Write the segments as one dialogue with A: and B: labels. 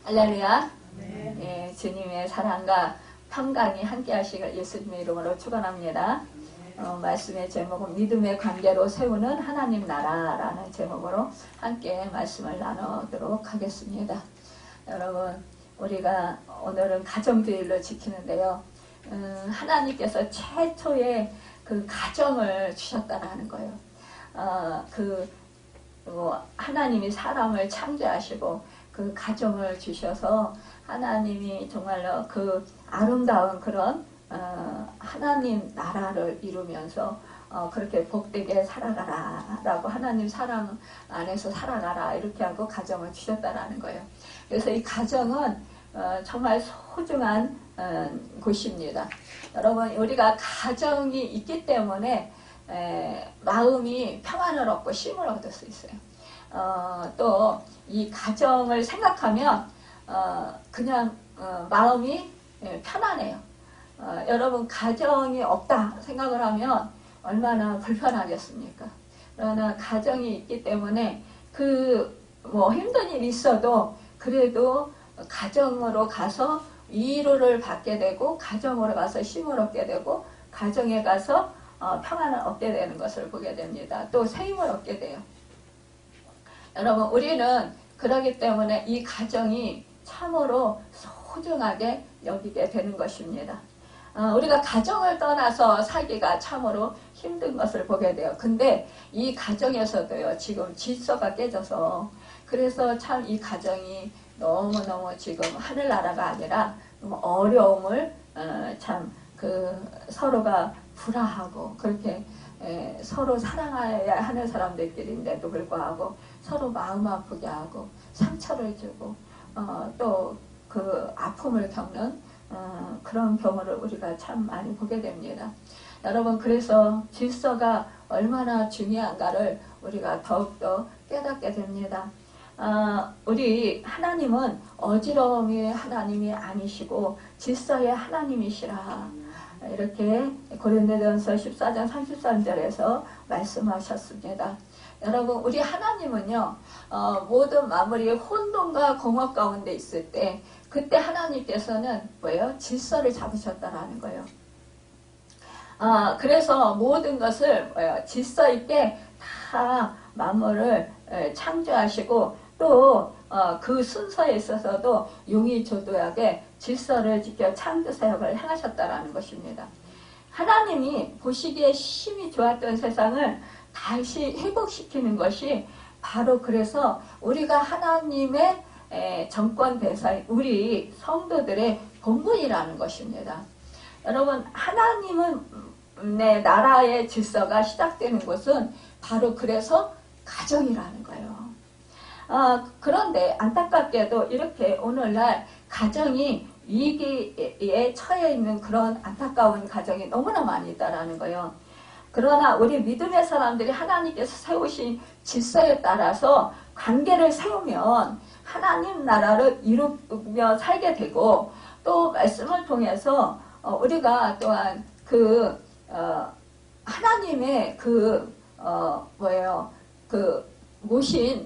A: 할렐루야. 예, 주님의 사랑과 평강이 함께 하시길 예수님의 이름으로 축원합니다. 말씀의 제목은 믿음의 관계로 세우는 하나님 나라라는 제목으로 함께 말씀을 나누도록 하겠습니다. 여러분, 우리가 오늘은 가정주일로 지키는데요. 하나님께서 최초의 그 가정을 주셨다라는 거예요. 하나님이 사람을 창조하시고 그 가정을 주셔서 하나님이 정말로 그 아름다운 그런 하나님 나라를 이루면서 그렇게 복되게 살아가라 라고 하나님 사랑 안에서 살아가라 이렇게 하고 가정을 주셨다라는 거예요. 그래서 이 가정은 정말 소중한 곳입니다. 여러분, 우리가 가정이 있기 때문에 마음이 평안을 얻고 쉼을 얻을 수 있어요. 또 이 가정을 생각하면 그냥 마음이 편안해요. 여러분, 가정이 없다 생각을 하면 얼마나 불편하겠습니까? 그러나 가정이 있기 때문에 힘든 일이 있어도 그래도 가정으로 가서 위로를 받게 되고 가정으로 가서 쉼을 얻게 되고 가정에 가서 평안을 얻게 되는 것을 보게 됩니다. 또 새 힘을 얻게 돼요. 여러분, 우리는 그러기 때문에 이 가정이 참으로 소중하게 여기게 되는 것입니다. 우리가 가정을 떠나서 살기가 참으로 힘든 것을 보게 돼요. 근데 이 가정에서도요, 지금 질서가 깨져서 그래서 참 이 가정이 너무너무 지금 하늘나라가 아니라 너무 어려움을 서로가 불화하고 그렇게 서로 사랑해야 하는 사람들끼리인데도 불구하고 서로 마음 아프게 하고 상처를 주고 또 그 아픔을 겪는 그런 경우를 우리가 참 많이 보게 됩니다. 여러분, 그래서 질서가 얼마나 중요한가를 우리가 더욱더 깨닫게 됩니다. 우리 하나님은 어지러움의 하나님이 아니시고 질서의 하나님이시라 이렇게 고린도전서 14장 33절에서 말씀하셨습니다. 여러분, 우리 하나님은요, 모든 만물이 혼돈과 공허 가운데 있을 때 그때 하나님께서는 뭐예요? 질서를 잡으셨다라는 거예요. 그래서 모든 것을 질서 있게 다 만물을 창조하시고 또 그 순서에 있어서도 용의조도하게 질서를 지켜 창조 사역을 행하셨다라는 것입니다. 하나님이 보시기에 힘이 좋았던 세상을 다시 회복시키는 것이 바로 그래서 우리가 하나님의 정권 대사인 우리 성도들의 본분이라는 것입니다. 여러분, 하나님의 나라의 질서가 시작되는 곳은 바로 그래서 가정이라는 거예요. 그런데 안타깝게도 이렇게 오늘날 가정이 위기에 처해 있는 그런 안타까운 가정이 너무나 많이 있다라는 거예요. 그러나 우리 믿음의 사람들이 하나님께서 세우신 질서에 따라서 관계를 세우면 하나님 나라를 이루며 살게 되고 또 말씀을 통해서 우리가 또한 하나님의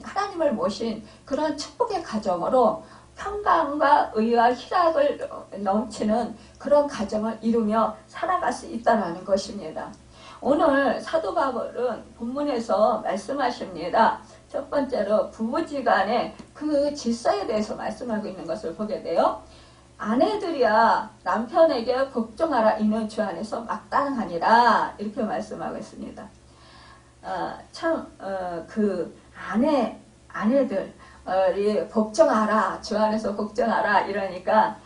A: 하나님을 모신 그런 축복의 가정으로 평강과 의와 희락을 넘치는 그런 가정을 이루며 살아갈 수 있다는 것입니다. 오늘 사도 바울은 본문에서 말씀하십니다. 첫 번째로 부부지간의 그 질서에 대해서 말씀하고 있는 것을 보게 돼요. 아내들이야 남편에게 복종하라 이는 주 안에서 마땅하니라 이렇게 말씀하고 있습니다. 아내들이 복종하라 주 안에서 복종하라 이러니까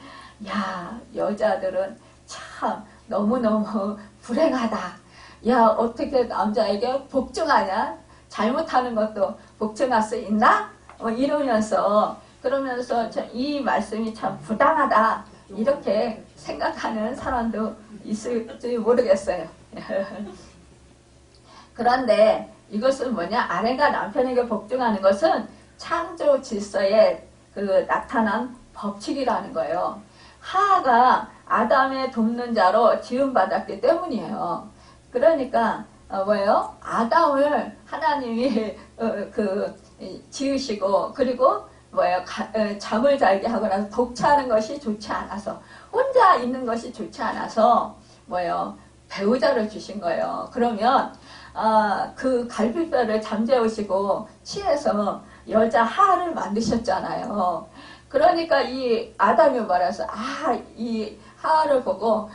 A: 야, 여자들은 참 너무너무 불행하다. 야, 어떻게 남자에게 복종하냐? 잘못하는 것도 복종할 수 있나? 이러면서 그러면서 이 말씀이 참 부당하다 이렇게 생각하는 사람도 있을지 모르겠어요. 그런데 이것은 뭐냐? 아내가 남편에게 복종하는 것은 창조 질서에 나타난 법칙이라는 거예요. 하하가 아담의 돕는 자로 지음받았기 때문이에요. 그러니까 아담을 하나님이 지으시고 그리고 잠을 잘게 하고 나서 독차하는 것이 좋지 않아서, 혼자 있는 것이 좋지 않아서 배우자를 주신 거예요. 그러면 그 갈비뼈를 잠재우시고 취해서 여자 하를 만드셨잖아요. 그러니까 이 아담이 말해서 이 하를 보고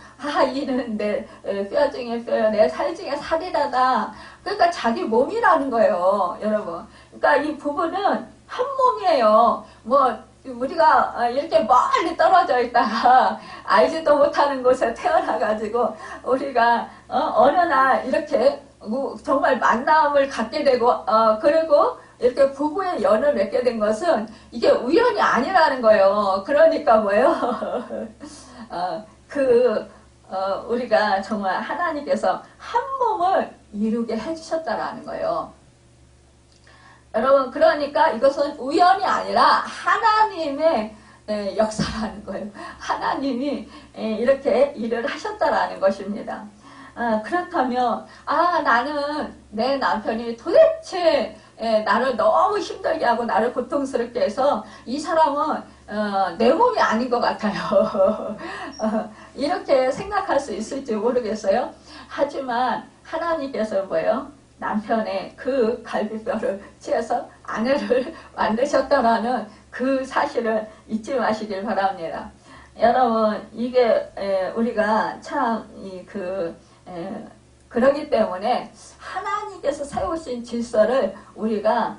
A: 이는 내 뼈 중에 뼈야, 내 살 중에 살이라다. 그러니까 자기 몸이라는 거예요, 여러분. 그러니까 이 부부는 한 몸이에요. 우리가 이렇게 멀리 떨어져 있다가 알지도 못하는 곳에 태어나가지고 우리가 어느 날 이렇게 정말 만남을 갖게 되고 그리고 이렇게 부부의 연을 맺게 된 것은 이게 우연이 아니라는 거예요. 그러니까 우리가 정말 하나님께서 한 몸을 이루게 해주셨다라는 거예요. 여러분, 그러니까 이것은 우연이 아니라 하나님의 역사라는 거예요. 하나님이 이렇게 일을 하셨다라는 것입니다. 그렇다면 나는 내 남편이 도대체 나를 너무 힘들게 하고 나를 고통스럽게 해서 이 사람은 내 몸이 아닌 것 같아요. 이렇게 생각할 수 있을지 모르겠어요. 하지만 하나님께서 남편의 그 갈비뼈를 취해서 아내를 만드셨다라는 그 사실을 잊지 마시길 바랍니다. 여러분, 이게 우리가 참 그러기 때문에 하나님께서 세우신 질서를 우리가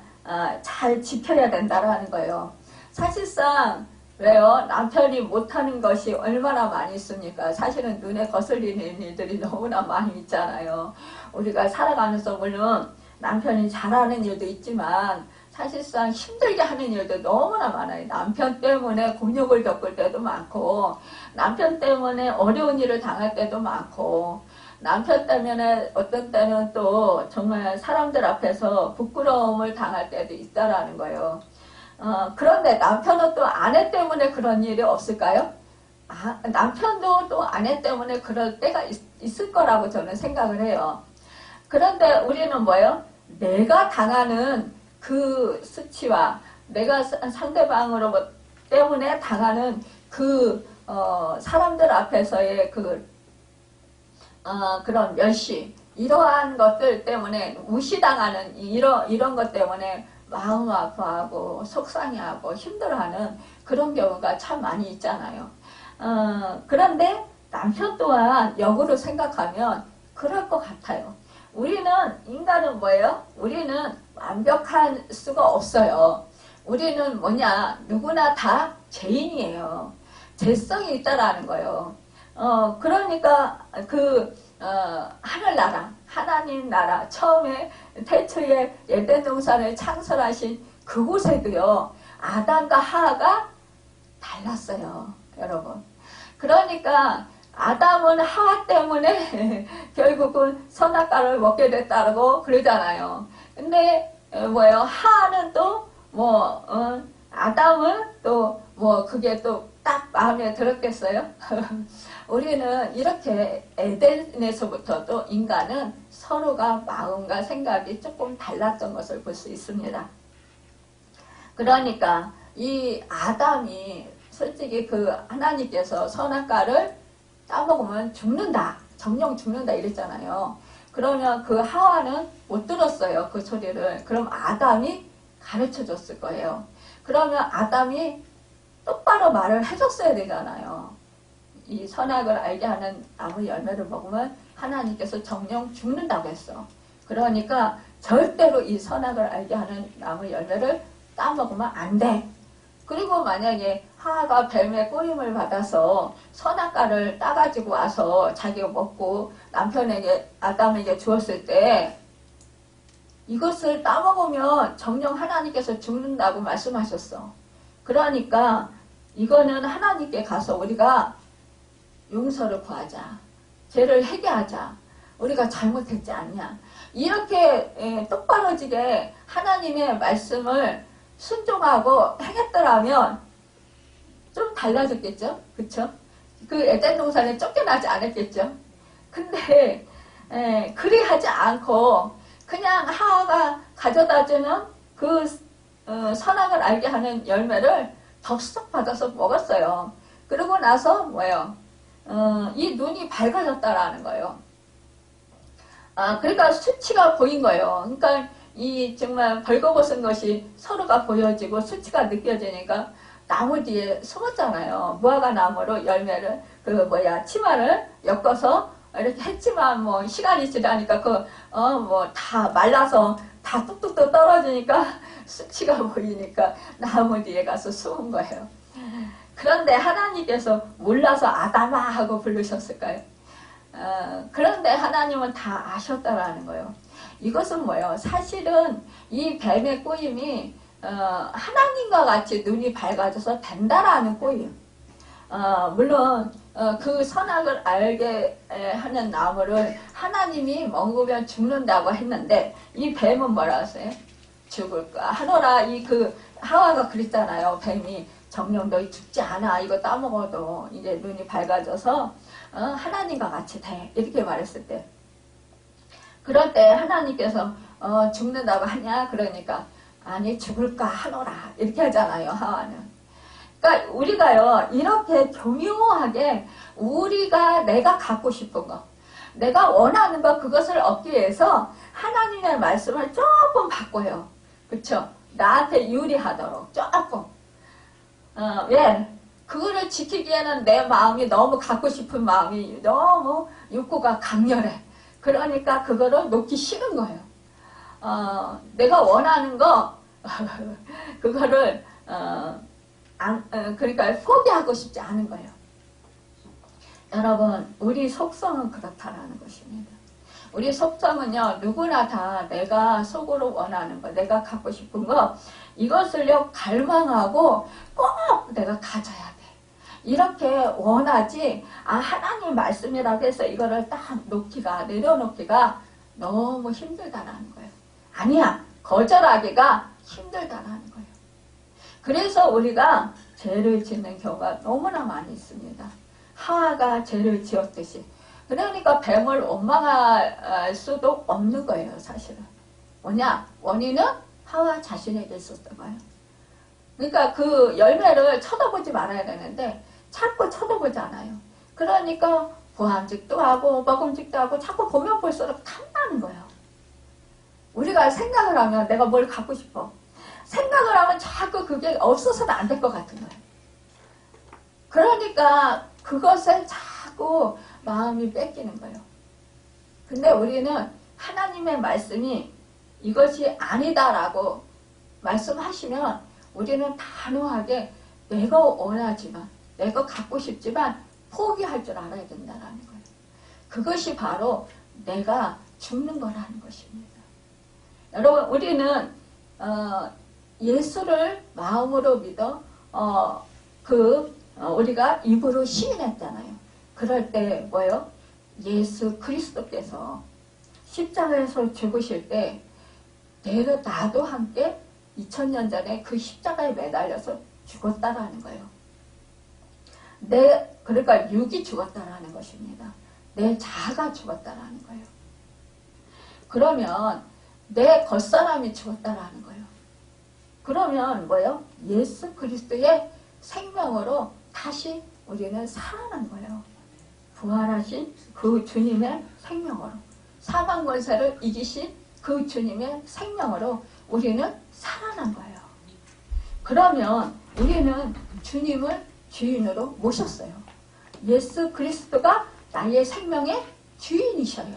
A: 잘 지켜야 된다라는 거예요. 사실상 왜요? 남편이 못하는 것이 얼마나 많이 있습니까? 사실은 눈에 거슬리는 일들이 너무나 많이 있잖아요. 우리가 살아가면서 물론 남편이 잘하는 일도 있지만 사실상 힘들게 하는 일도 너무나 많아요. 남편 때문에 곤욕을 겪을 때도 많고, 남편 때문에 어려운 일을 당할 때도 많고, 남편 때문에 어떤 때는 또 정말 사람들 앞에서 부끄러움을 당할 때도 있다라는 거예요. 그런데 남편은 또 아내 때문에 그런 일이 없을까요? 남편도 또 아내 때문에 그럴 때가 있을 거라고 저는 생각을 해요. 그런데 우리는 내가 당하는 그 수치와 내가 상대방으로 때문에 당하는 사람들 앞에서의 그런 멸시, 이러한 것들 때문에 무시당하는 이런 것 때문에 마음 아파하고 속상해하고 힘들어하는 그런 경우가 참 많이 있잖아요. 그런데 남편 또한 역으로 생각하면 그럴 것 같아요. 인간은 우리는 완벽할 수가 없어요. 우리는 누구나 다 죄인이에요. 죄성이 있다라는 거예요. 그러니까 하늘나라, 하나님 나라, 처음에 태초에 에덴 동산을 창설하신 그곳에도요, 아담과 하와가 달랐어요, 여러분. 그러니까 아담은 하와 때문에 결국은 선악과를 먹게 됐다고 그러잖아요. 근데 하와는 또 아담은 또 그게 또 딱 마음에 들었겠어요? 우리는 이렇게 에덴에서부터도 인간은 서로가 마음과 생각이 조금 달랐던 것을 볼 수 있습니다. 그러니까 이 아담이 솔직히 하나님께서 선악과를 따먹으면 죽는다, 정령 죽는다 이랬잖아요. 그러면 하와는 못 들었어요, 그 소리를. 그럼 아담이 가르쳐 줬을 거예요. 그러면 아담이 똑바로 말을 해줬어야 되잖아요. 이 선악을 알게 하는 나무 열매를 먹으면 하나님께서 정령 죽는다고 했어. 그러니까 절대로 이 선악을 알게 하는 나무 열매를 따먹으면 안 돼. 그리고 만약에 하와가 뱀의 꼬임을 받아서 선악과를 따가지고 와서 자기가 먹고 남편에게 아담에게 주었을 때 이것을 따먹으면 정령 하나님께서 죽는다고 말씀하셨어. 그러니까 이거는 하나님께 가서 우리가 용서를 구하자. 죄를 회개하자. 우리가 잘못했지 않냐. 이렇게 똑바로지게 하나님의 말씀을 순종하고 행했더라면 좀 달라졌겠죠? 그쵸? 에덴 동산에 쫓겨나지 않았겠죠? 근데 그리 하지 않고 그냥 하와가 가져다주는 선악을 알게 하는 열매를 덥석 받아서 먹었어요. 그러고 나서 뭐예요? 이 눈이 밝아졌다라는 거예요. 그러니까 수치가 보인 거예요. 그러니까 이 정말 벌거벗은 것이 서로가 보여지고 수치가 느껴지니까 나무 뒤에 숨었잖아요. 무화과 나무로 열매를 치마를 엮어서 이렇게 했지만 뭐 시간이 지나니까 다 말라서 다 뚝뚝뚝 떨어지니까 수치가 보이니까 나무 뒤에 가서 숨은 거예요. 그런데 하나님께서 몰라서 아담아 하고 부르셨을까요? 그런데 하나님은 다 아셨다라는 거예요. 이것은 뭐예요? 사실은 이 뱀의 꼬임이 하나님과 같이 눈이 밝아져서 된다라는 꼬임. 물론 그 선악을 알게 하는 나무를 하나님이 먹으면 죽는다고 했는데 이 뱀은 뭐라 하세요? 죽을까 하노라. 하와가 그랬잖아요. 뱀이 정녕 너희 죽지 않아. 이거 따먹어도 이제 눈이 밝아져서 하나님과 같이 돼. 이렇게 말했을 때, 그럴 때 하나님께서 죽는다고 하냐? 그러니까 아니 죽을까 하노라 이렇게 하잖아요. 하와는. 그러니까 우리가요 이렇게 교묘하게 내가 갖고 싶은 거, 내가 원하는 거, 그것을 얻기 위해서 하나님의 말씀을 조금 바꿔요. 그쵸? 나한테 유리하도록 조금. 왜? 그거를 지키기에는 내 마음이 너무 갖고 싶은 마음이 너무 욕구가 강렬해. 그러니까 그거를 놓기 싫은 거예요. 내가 원하는 거 그거를 그러니까 포기하고 싶지 않은 거예요. 여러분, 우리 속성은 그렇다라는 것입니다. 우리 속성은요, 누구나 다 내가 속으로 원하는 거, 내가 갖고 싶은 거, 이것을요 갈망하고 꼭 내가 가져야 돼. 이렇게 원하지, 하나님 말씀이라고 해서 이거를 딱 내려놓기가 너무 힘들다라는 거예요. 아니야, 거절하기가 힘들다라는 거예요. 그래서 우리가 죄를 짓는 경우가 너무나 많이 있습니다. 하와가 죄를 지었듯이. 그러니까 뱀을 원망할 수도 없는 거예요, 사실은. 뭐냐? 원인은 하와 자신에게 있었던 거예요. 그러니까 그 열매를 쳐다보지 말아야 되는데 자꾸 쳐다보지 않아요. 그러니까 보암직도 하고 먹음직도 하고 자꾸 보면 볼수록 탐나는 거예요. 우리가 생각을 하면 내가 뭘 갖고 싶어. 생각을 하면 자꾸 그게 없어서는 안 될 것 같은 거예요. 그러니까 그것을 자꾸 마음이 뺏기는 거예요. 근데 우리는 하나님의 말씀이 이것이 아니다라고 말씀하시면 우리는 단호하게 내가 원하지만, 내가 갖고 싶지만 포기할 줄 알아야 된다는 거예요. 그것이 바로 내가 죽는 거라는 것입니다. 여러분, 우리는 예수를 마음으로 믿어 우리가 입으로 시인했잖아요. 그럴 때 뭐예요? 예수 그리스도께서 십자가에서 죽으실 때 나도 함께 2000년 전에 그 십자가에 매달려서 죽었다라는 거예요. 그러니까 육이 죽었다라는 것입니다. 내 자아가 죽었다라는 거예요. 그러면 내 겉사람이 죽었다라는 거예요. 그러면 뭐예요? 예수 그리스도의 생명으로 다시 우리는 살아난 거예요. 부활하신 그 주님의 생명으로, 사망 권세를 이기신 그 주님의 생명으로 우리는 살아난 거예요. 그러면 우리는 주님을 주인으로 모셨어요. 예수 그리스도가 나의 생명의 주인이셔요.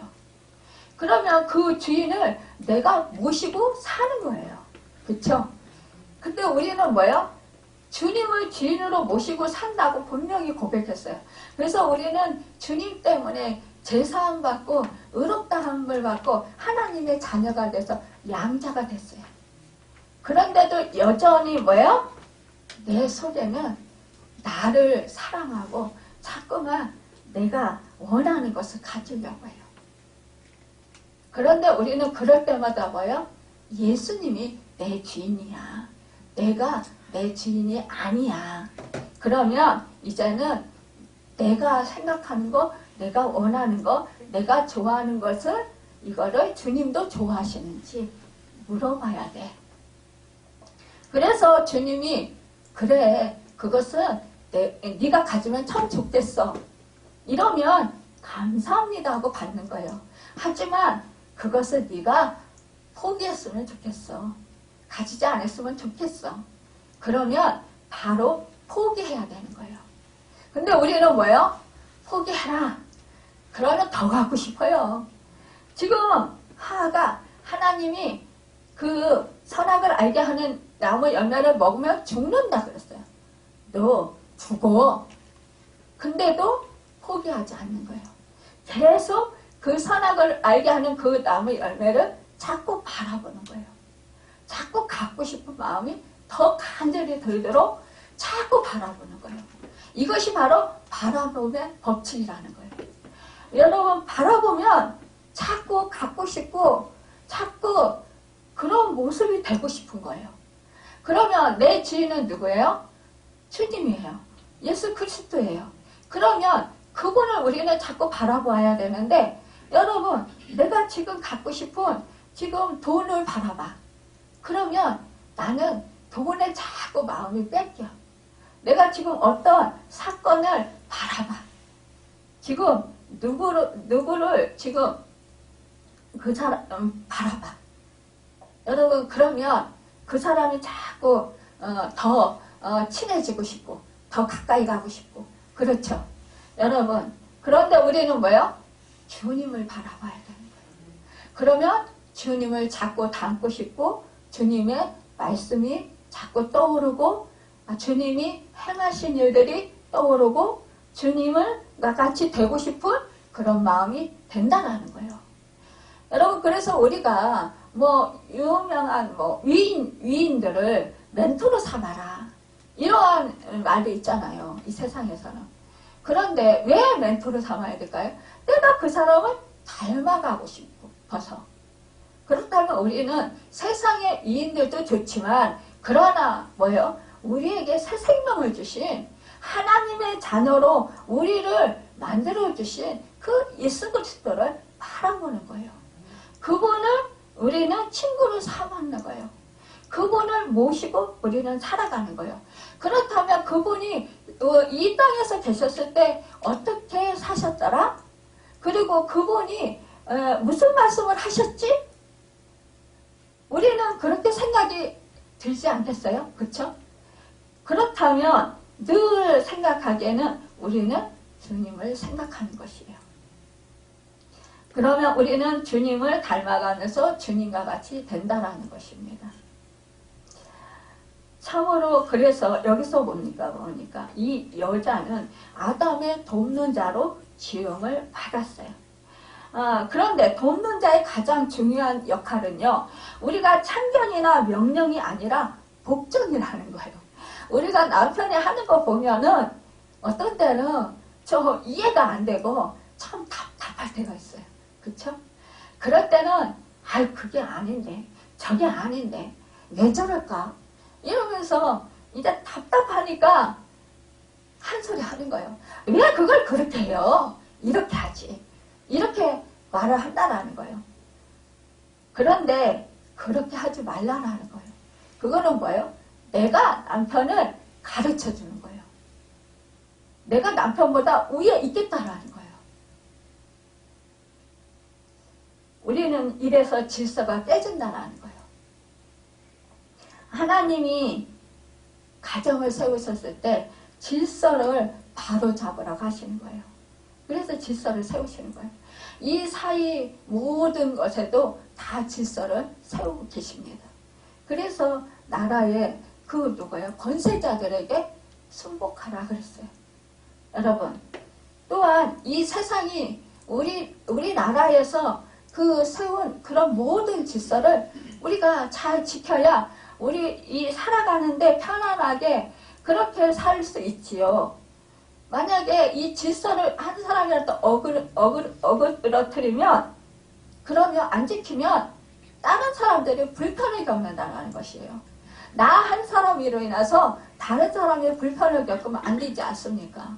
A: 그러면 그 주인을 내가 모시고 사는 거예요. 그렇죠? 근데 우리는 뭐예요? 주님을 주인으로 모시고 산다고 분명히 고백했어요. 그래서 우리는 주님 때문에 제사함 받고 의롭다함을 받고 하나님의 자녀가 돼서 양자가 됐어요. 그런데도 여전히 뭐예요? 내 속에는 나를 사랑하고 자꾸만 내가 원하는 것을 가지려고 해요. 그런데 우리는 그럴 때마다 뭐예요? 예수님이 내 주인이야. 내가 내 주인이 아니야. 그러면 이제는 내가 생각하는 거, 내가 원하는 거, 내가 좋아하는 것을 이거를 주님도 좋아하시는지 물어봐야 돼. 그래서 주님이 그래 그것은 네가 가지면 참 좋겠어. 이러면 감사합니다 하고 받는 거예요. 하지만 그것을 네가 포기했으면 좋겠어. 가지지 않았으면 좋겠어. 그러면 바로 포기해야 되는 거예요. 근데 우리는 뭐예요? 포기해라. 그러면 더 갖고 싶어요. 지금 하하가 하나님이 그 선악을 알게 하는 나무 열매를 먹으면 죽는다 그랬어요. 너 죽어. 근데도 포기하지 않는 거예요. 계속 그 선악을 알게 하는 그 나무 열매를 자꾸 바라보는 거예요. 자꾸 갖고 싶은 마음이 더 간절히 들도록 자꾸 바라보는 거예요. 이것이 바로 바라보면 법칙이라는 거예요. 여러분 바라보면 자꾸 갖고 싶고 자꾸 그런 모습이 되고 싶은 거예요. 그러면 내 주인은 누구예요? 주님이에요. 예수 그리스도예요. 그러면 그분을 우리는 자꾸 바라봐야 되는데 여러분 내가 지금 갖고 싶은 지금 돈을 바라봐. 그러면 나는 돈에 자꾸 마음이 뺏겨. 내가 지금 어떤 사건을 바라봐. 지금 누구를 지금 그 사람 바라봐. 여러분 그러면 그 사람이 자꾸 더 친해지고 싶고 더 가까이 가고 싶고 그렇죠. 여러분 그런데 우리는 뭐예요? 주님을 바라봐야 되는 거예요. 그러면 주님을 자꾸 닮고 싶고 주님의 말씀이 자꾸 떠오르고 주님이 행하신 일들이 떠오르고 주님을 같이 되고 싶은 그런 마음이 된다는 거예요. 여러분 그래서 우리가 유명한 위인들을 멘토로 삼아라 이러한 말이 있잖아요. 이 세상에서는. 그런데 왜 멘토로 삼아야 될까요? 내가 그 사람을 닮아가고 싶어서. 그렇다면 우리는 세상의 위인들도 좋지만 그러나 뭐예요? 우리에게 새 생명을 주신 하나님의 자녀로 우리를 만들어 주신 그 예수 그리스도를 바라보는 거예요. 그분을 우리는 친구로 삼는 거예요. 그분을 모시고 우리는 살아가는 거예요. 그렇다면 그분이 이 땅에서 계셨을 때 어떻게 사셨더라? 그리고 그분이 무슨 말씀을 하셨지? 우리는 그렇게 생각이 들지 않겠어요? 그렇죠? 그렇다면 늘 생각하기에는 우리는 주님을 생각하는 것이에요. 그러면 우리는 주님을 닮아가면서 주님과 같이 된다라는 것입니다. 참으로 그래서 여기서 보니까 이 여자는 아담의 돕는 자로 지음을 받았어요. 그런데 돕는 자의 가장 중요한 역할은요. 우리가 참견이나 명령이 아니라 복종이라는 거예요. 우리가 남편이 하는 거 보면은 어떤 때는 저 이해가 안 되고 참 답답할 때가 있어요. 그쵸? 그럴 때는 그게 아닌데 저게 아닌데 왜 저럴까? 이러면서 이제 답답하니까 한 소리 하는 거예요. 왜 그걸 그렇게 해요? 이렇게 하지. 이렇게 말을 한다라는 거예요. 그런데 그렇게 하지 말라는 거예요. 그거는 뭐예요? 내가 남편을 가르쳐 주는 거예요. 내가 남편보다 위에 있겠다라는 거예요. 우리는 이래서 질서가 깨진다라는 거예요. 하나님이 가정을 세우셨을 때 질서를 바로 잡으라고 하시는 거예요. 그래서 질서를 세우시는 거예요. 이 사이 모든 것에도 다 질서를 세우고 계십니다. 그래서 나라의 그 누구예요? 권세자들에게 순복하라 그랬어요. 여러분 또한 이 세상이 우리나라에서 그 세운 그런 모든 질서를 우리가 잘 지켜야 우리 이 살아가는데 편안하게 그렇게 살 수 있지요. 만약에 이 질서를 한 사람이라도 어그러뜨리면 그러면 안 지키면 다른 사람들이 불편을 겪는다는 것이에요. 나 한 사람으로 인해서 다른 사람이 불편을 겪으면 안 되지 않습니까?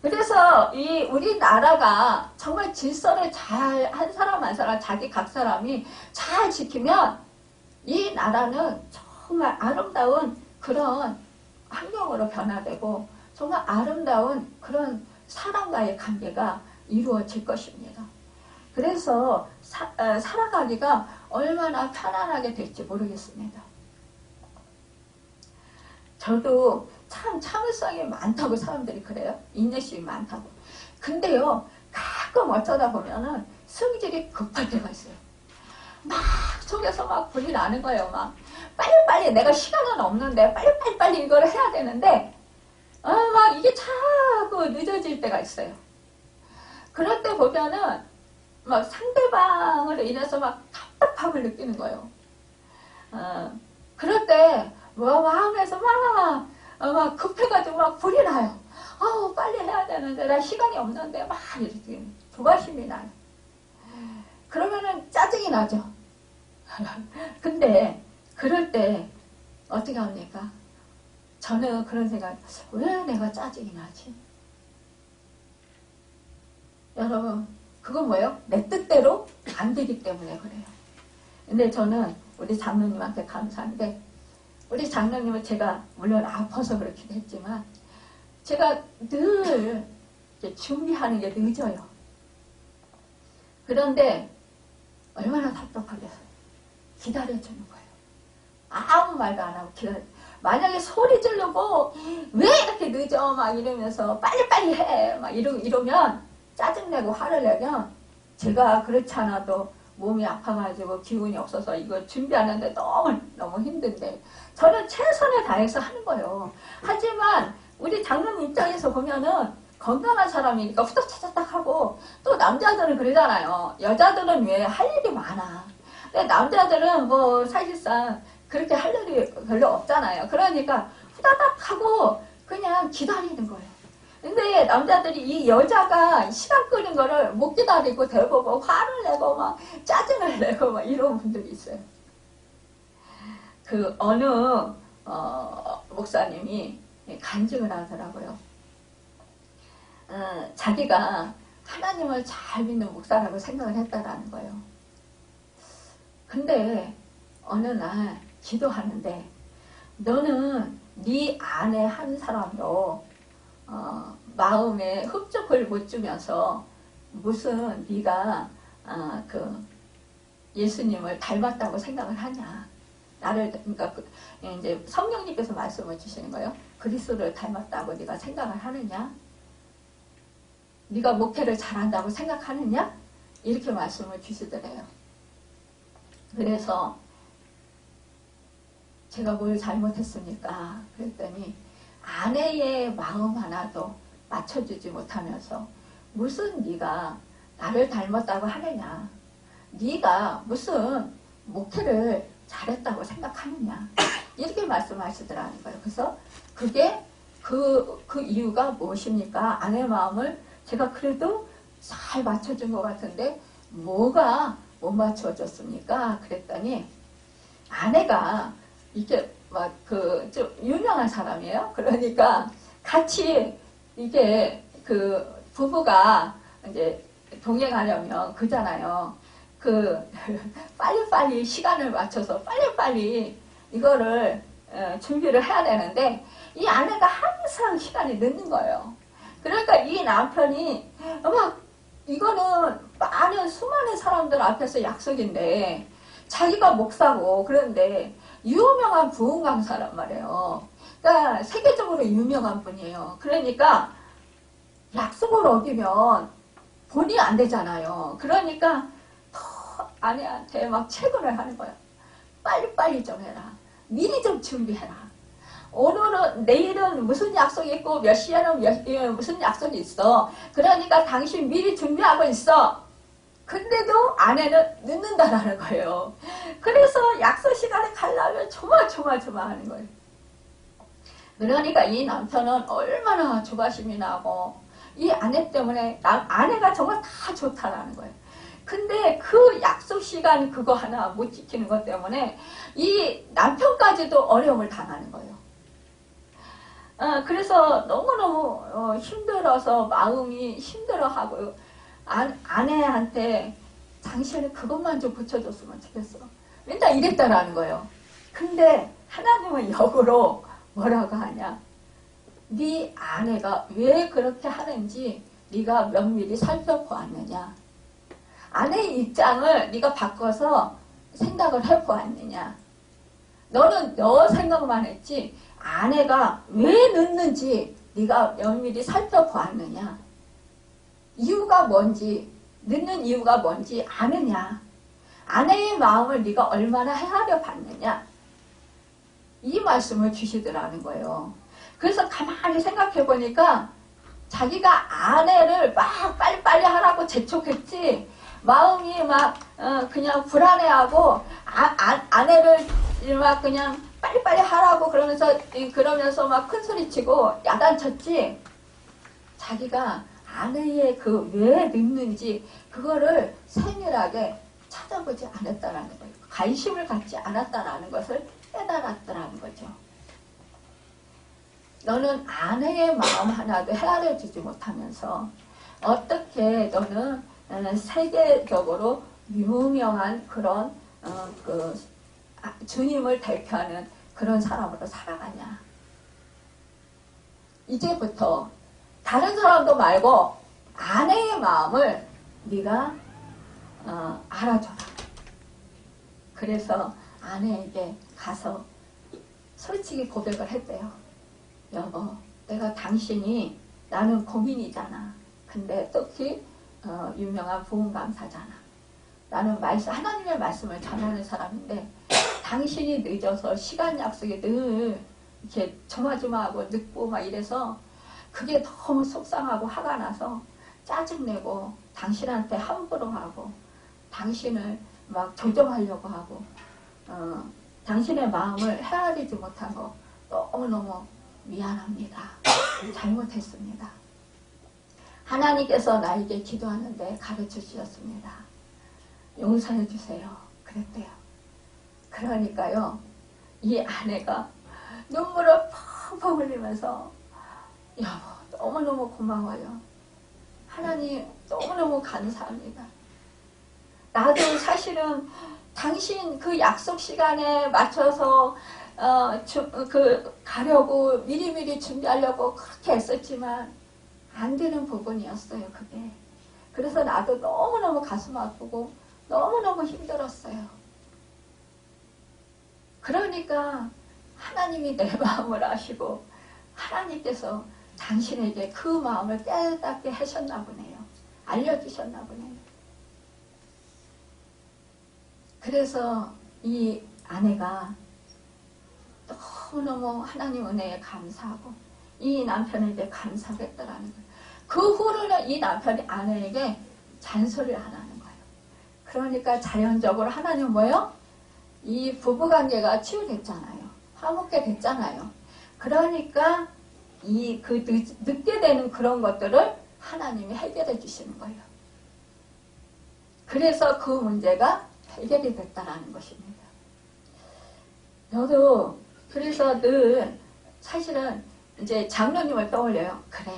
A: 그래서 이 우리나라가 정말 질서를 잘 한 사람 한 사람 자기 각 사람이 잘 지키면 이 나라는 정말 아름다운 그런 환경으로 변화되고 정말 아름다운 그런 사람과의 관계가 이루어질 것입니다. 그래서 살아가기가 얼마나 편안하게 될지 모르겠습니다. 저도 참 참을성이 많다고 사람들이 그래요. 인내심이 많다고. 근데요, 가끔 어쩌다 보면은 성질이 급할 때가 있어요. 막 속에서 막 불이 나는 거예요. 막 빨리빨리, 내가 시간은 없는데 빨리 이걸 해야 되는데 막 이게 자꾸 늦어질 때가 있어요. 그럴 때 보면은 막 상대방으로 인해서 막 답답함을 느끼는 거예요. 그럴 때 마음에서 막 급해가지고 막 불이 나요. 빨리 해야 되는데 나 시간이 없는데 막 이렇게 조바심이 나요. 그러면은 짜증이 나죠. 근데 그럴 때 어떻게 합니까? 저는 그런 생각, 왜 내가 짜증이 나지? 여러분, 그건 뭐예요? 내 뜻대로 안 되기 때문에 그래요. 근데 저는 우리 장로님한테 감사한데, 우리 장로님은 제가 물론 아파서 그렇긴 했지만 제가 늘 준비하는 게 늦어요. 그런데 얼마나 답답하겠어요. 기다려주는 거예요. 아무 말도 안 하고 기다려. 만약에 소리 지르고 왜 이렇게 늦어 막 이러면서 빨리빨리 해 막 이러면 짜증내고 화를 내면 제가 그렇지 않아도 몸이 아파가지고 기운이 없어서 이거 준비하는데 너무 힘든데 저는 최선을 다해서 하는 거예요. 하지만 우리 장로님 입장에서 보면은 건강한 사람이니까 후딱차닥 하고 또 남자들은 그러잖아요. 여자들은 왜 할 일이 많아. 근데 남자들은 뭐 사실상 그렇게 할 일이 별로 없잖아요. 그러니까 후다닥 하고 그냥 기다리는 거예요. 근데 남자들이 이 여자가 시간 끄는 거를 못 기다리고 대보고 화를 내고 막 짜증을 내고 막 이런 분들이 있어요. 그 어느 목사님이 간증을 하더라고요. 자기가 하나님을 잘 믿는 목사라고 생각을 했다라는 거예요. 근데 어느 날 기도하는데 너는 네 아내 한 사람도 마음에 흡족을 못 주면서 무슨 네가 그 예수님을 닮았다고 생각을 하냐? 나를 그러니까 이제 성령님께서 말씀을 주시는 거예요. 그리스도를 닮았다고 네가 생각을 하느냐? 네가 목회를 잘한다고 생각하느냐? 이렇게 말씀을 주시더래요. 그래서 제가 뭘 잘못했습니까? 그랬더니 아내의 마음 하나도 맞춰주지 못하면서 무슨 네가 나를 닮았다고 하느냐? 네가 무슨 목회를 잘했다고 생각하느냐? 이렇게 말씀하시더라는 거예요. 그래서 그게 그 이유가 무엇입니까? 아내의 마음을 제가 그래도 잘 맞춰준 것 같은데 뭐가 못 맞춰줬습니까? 그랬더니 아내가 이게 막 좀 유명한 사람이에요. 그러니까 같이 이게 그 부부가 이제 동행하려면 그잖아요. 그 빨리빨리 시간을 맞춰서 빨리빨리 이거를 준비를 해야 되는데 이 아내가 항상 시간이 늦는 거예요. 그러니까 이 남편이 막 이거는 많은 수많은 사람들 앞에서 약속인데 자기가 목사고 그런데 유명한 부흥 강사란 말이에요. 그러니까 세계적으로 유명한 분이에요. 그러니까 약속을 어기면 본이 안 되잖아요. 그러니까 더 아내한테 막 체근을 하는 거예요. 빨리빨리 좀 해라. 미리 좀 준비해라. 오늘은 내일은 무슨 약속이 있고 몇 시에는 무슨 약속이 있어. 그러니까 당신 미리 준비하고 있어. 근데도 아내는 늦는다라는 거예요. 그래서 약속 시간에 가려면 조마조마하는 거예요. 그러니까 이 남편은 얼마나 조바심이 나고 이 아내 때문에 아내가 정말 다 좋다라는 거예요. 근데 그 약속 시간 그거 하나 못 지키는 것 때문에 이 남편까지도 어려움을 당하는 거예요. 그래서 너무너무 힘들어서 마음이 힘들어하고 아내한테 당신은 그것만 좀 고쳐줬으면 좋겠어. 맨날 이랬다라는 거예요. 근데 하나님은 역으로 뭐라고 하냐? 네 아내가 왜 그렇게 하는지 네가 면밀히 살펴보았느냐? 아내의 입장을 네가 바꿔서 생각을 해보았느냐? 너는 너 생각만 했지 아내가 왜 늦는지 네가 면밀히 살펴보았느냐? 이유가 뭔지, 늦는 이유가 뭔지 아느냐? 아내의 마음을 네가 얼마나 헤아려 봤느냐? 이 말씀을 주시더라는 거예요. 그래서 가만히 생각해 보니까 자기가 아내를 막 빨리빨리 하라고 재촉했지 마음이 막 그냥 불안해하고 아내를 막 그냥 빨리빨리 하라고 그러면서 막 큰소리치고 야단쳤지 자기가 아내의 그 왜 늦는지 그거를 세밀하게 찾아보지 않았다라는 거예요. 관심을 갖지 않았다라는 것을 깨달았다라는 거죠. 너는 아내의 마음 하나도 헤아려주지 못하면서 어떻게 너는 세계적으로 유명한 그런 주님을 대표하는 그런 사람으로 살아가냐. 이제부터 다른 사람도 말고 아내의 마음을 네가 알아줘라. 그래서 아내에게 가서 솔직히 고백을 했대요. 여보, 내가 당신이 나는 고민이잖아. 근데 특히 유명한 부흥강사잖아. 나는 하나님의 말씀을 전하는 사람인데 당신이 늦어서 시간 약속이 늘 이렇게 조마조마하고 늦고 막 이래서 그게 너무 속상하고 화가 나서 짜증내고 당신한테 함부로 하고 당신을 막 조종하려고 하고 당신의 마음을 헤아리지 못한 거 너무너무 미안합니다. 잘못했습니다. 하나님께서 나에게 기도하는데 가르쳐 주셨습니다. 용서해 주세요. 그랬대요. 그러니까요. 이 아내가 눈물을 펑펑 흘리면서 여보 너무너무 고마워요. 하나님 너무너무 감사합니다. 나도 사실은 당신 그 약속 시간에 맞춰서 가려고 미리미리 준비하려고 그렇게 애썼지만 안 되는 부분이었어요. 그게. 그래서 나도 너무너무 가슴 아프고 너무너무 힘들었어요. 그러니까 하나님이 내 마음을 아시고 하나님께서 당신에게 그 마음을 깨닫게 하셨나 보네요. 알려주셨나 보네요. 그래서 이 아내가 너무너무 하나님 은혜에 감사하고 이 남편에게 감사했다라는 거예요. 그 후로는 이 남편이 아내에게 잔소리를 안 하는 거예요. 그러니까 자연적으로 하나님은 뭐예요? 이 부부관계가 치유됐잖아요. 화목게 됐잖아요. 그러니까 늦게 되는 그런 것들을 하나님이 해결해 주시는 거예요. 그래서 그 문제가 해결이 됐다라는 것입니다. 저도 그래서 늘 사실은 이제 장로님을 떠올려요. 그래,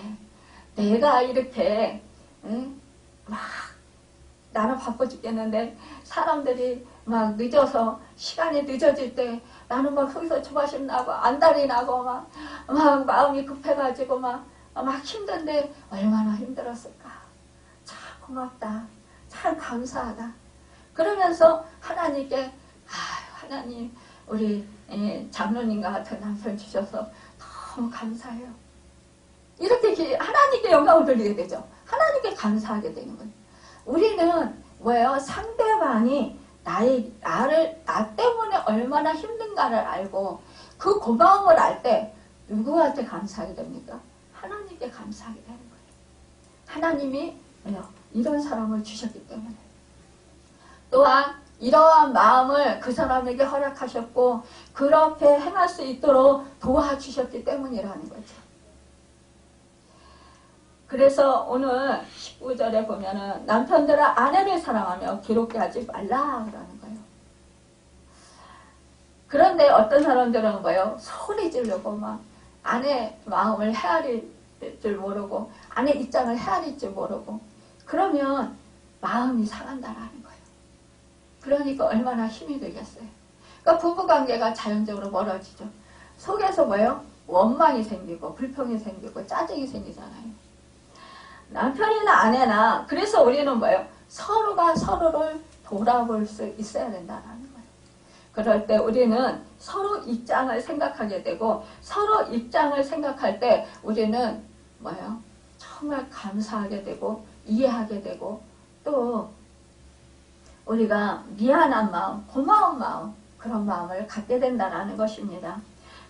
A: 내가 이렇게 막 나는 바빠 죽겠는데 사람들이 막 늦어서 시간이 늦어질 때 나는 막 거기서 조바심 나고 안달이 나고 막 마음이 급해가지고 막 힘든데 얼마나 힘들었을까. 참 고맙다. 참 감사하다. 그러면서 하나님께 하나님 우리 장로님과 같은 남편 주셔서 너무 감사해요. 이렇게 하나님께 영광을 돌리게 되죠. 하나님께 감사하게 되는 거예요. 우리는 뭐예요? 상대방이 나 때문에 얼마나 힘든가를 알고 그 고마움을 알 때 누구한테 감사하게 됩니까? 하나님께 감사하게 되는 거예요. 하나님이 이런 사람을 주셨기 때문에 또한 이러한 마음을 그 사람에게 허락하셨고 그렇게 행할 수 있도록 도와주셨기 때문이라는 거죠. 그래서 오늘 19절에 보면은 남편들아 아내를 사랑하며 기롭게 하지 말라 그러는 거예요. 그런데 어떤 사람들은 뭐예요? 소리 지르고 막 아내 마음을 헤아릴 줄 모르고 아내 입장을 헤아릴 줄 모르고 그러면 마음이 상한다라는 거예요. 그러니까 얼마나 힘이 들겠어요. 그러니까 부부관계가 자연적으로 멀어지죠. 속에서 뭐예요? 원망이 생기고 불평이 생기고 짜증이 생기잖아요. 남편이나 아내나 그래서 우리는 뭐예요? 서로가 서로를 돌아볼 수 있어야 된다는 거예요. 그럴 때 우리는 서로 입장을 생각하게 되고 서로 입장을 생각할 때 우리는 뭐예요? 정말 감사하게 되고 이해하게 되고 또 우리가 미안한 마음, 고마운 마음 그런 마음을 갖게 된다는 것입니다.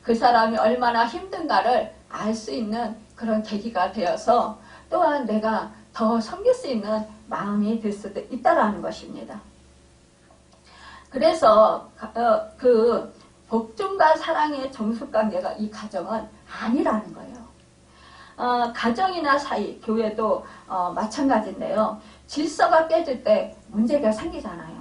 A: 그 사람이 얼마나 힘든가를 알 수 있는 그런 계기가 되어서 또한 내가 더 섬길 수 있는 마음이 될 수도 있다는 것입니다. 그래서 그 복종과 사랑의 정숙관계가 이 가정은 아니라는 거예요. 가정이나 사이, 교회도 마찬가지인데요. 질서가 깨질 때 문제가 생기잖아요.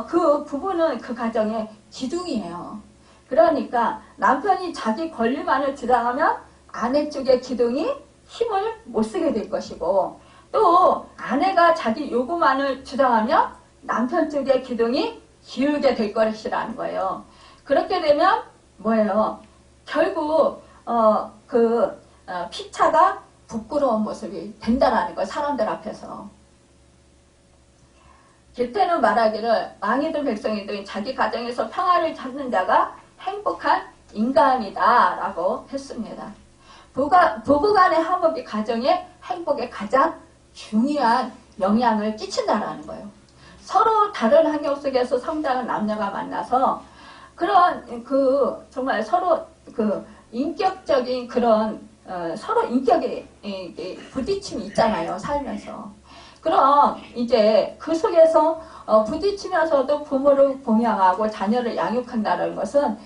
A: 그 부부는 그 가정의 기둥이에요. 그러니까 남편이 자기 권리만을 주장하면 아내 쪽의 기둥이 힘을 못 쓰게 될 것이고 또 아내가 자기 요구만을 주장하면 남편 쪽의 기둥이 기울게 될 것이라는 거예요. 그렇게 되면 뭐예요? 결국 피차가 부끄러운 모습이 된다라는 거예요. 사람들 앞에서. 기태는 말하기를 왕이든 백성이든 자기 가정에서 평화를 찾는 자가 행복한 인간이다 라고 했습니다. 부부 간의 화목이 가정의 행복에 가장 중요한 영향을 끼친다라는 거예요. 서로 다른 환경 속에서 성장한 남녀가 만나서 그런 정말 서로 인격적인 그런 서로 인격의 부딪힘이 있잖아요. 살면서. 그럼 이제 그 속에서 부딪히면서도 부모를 봉양하고 자녀를 양육한다는 것은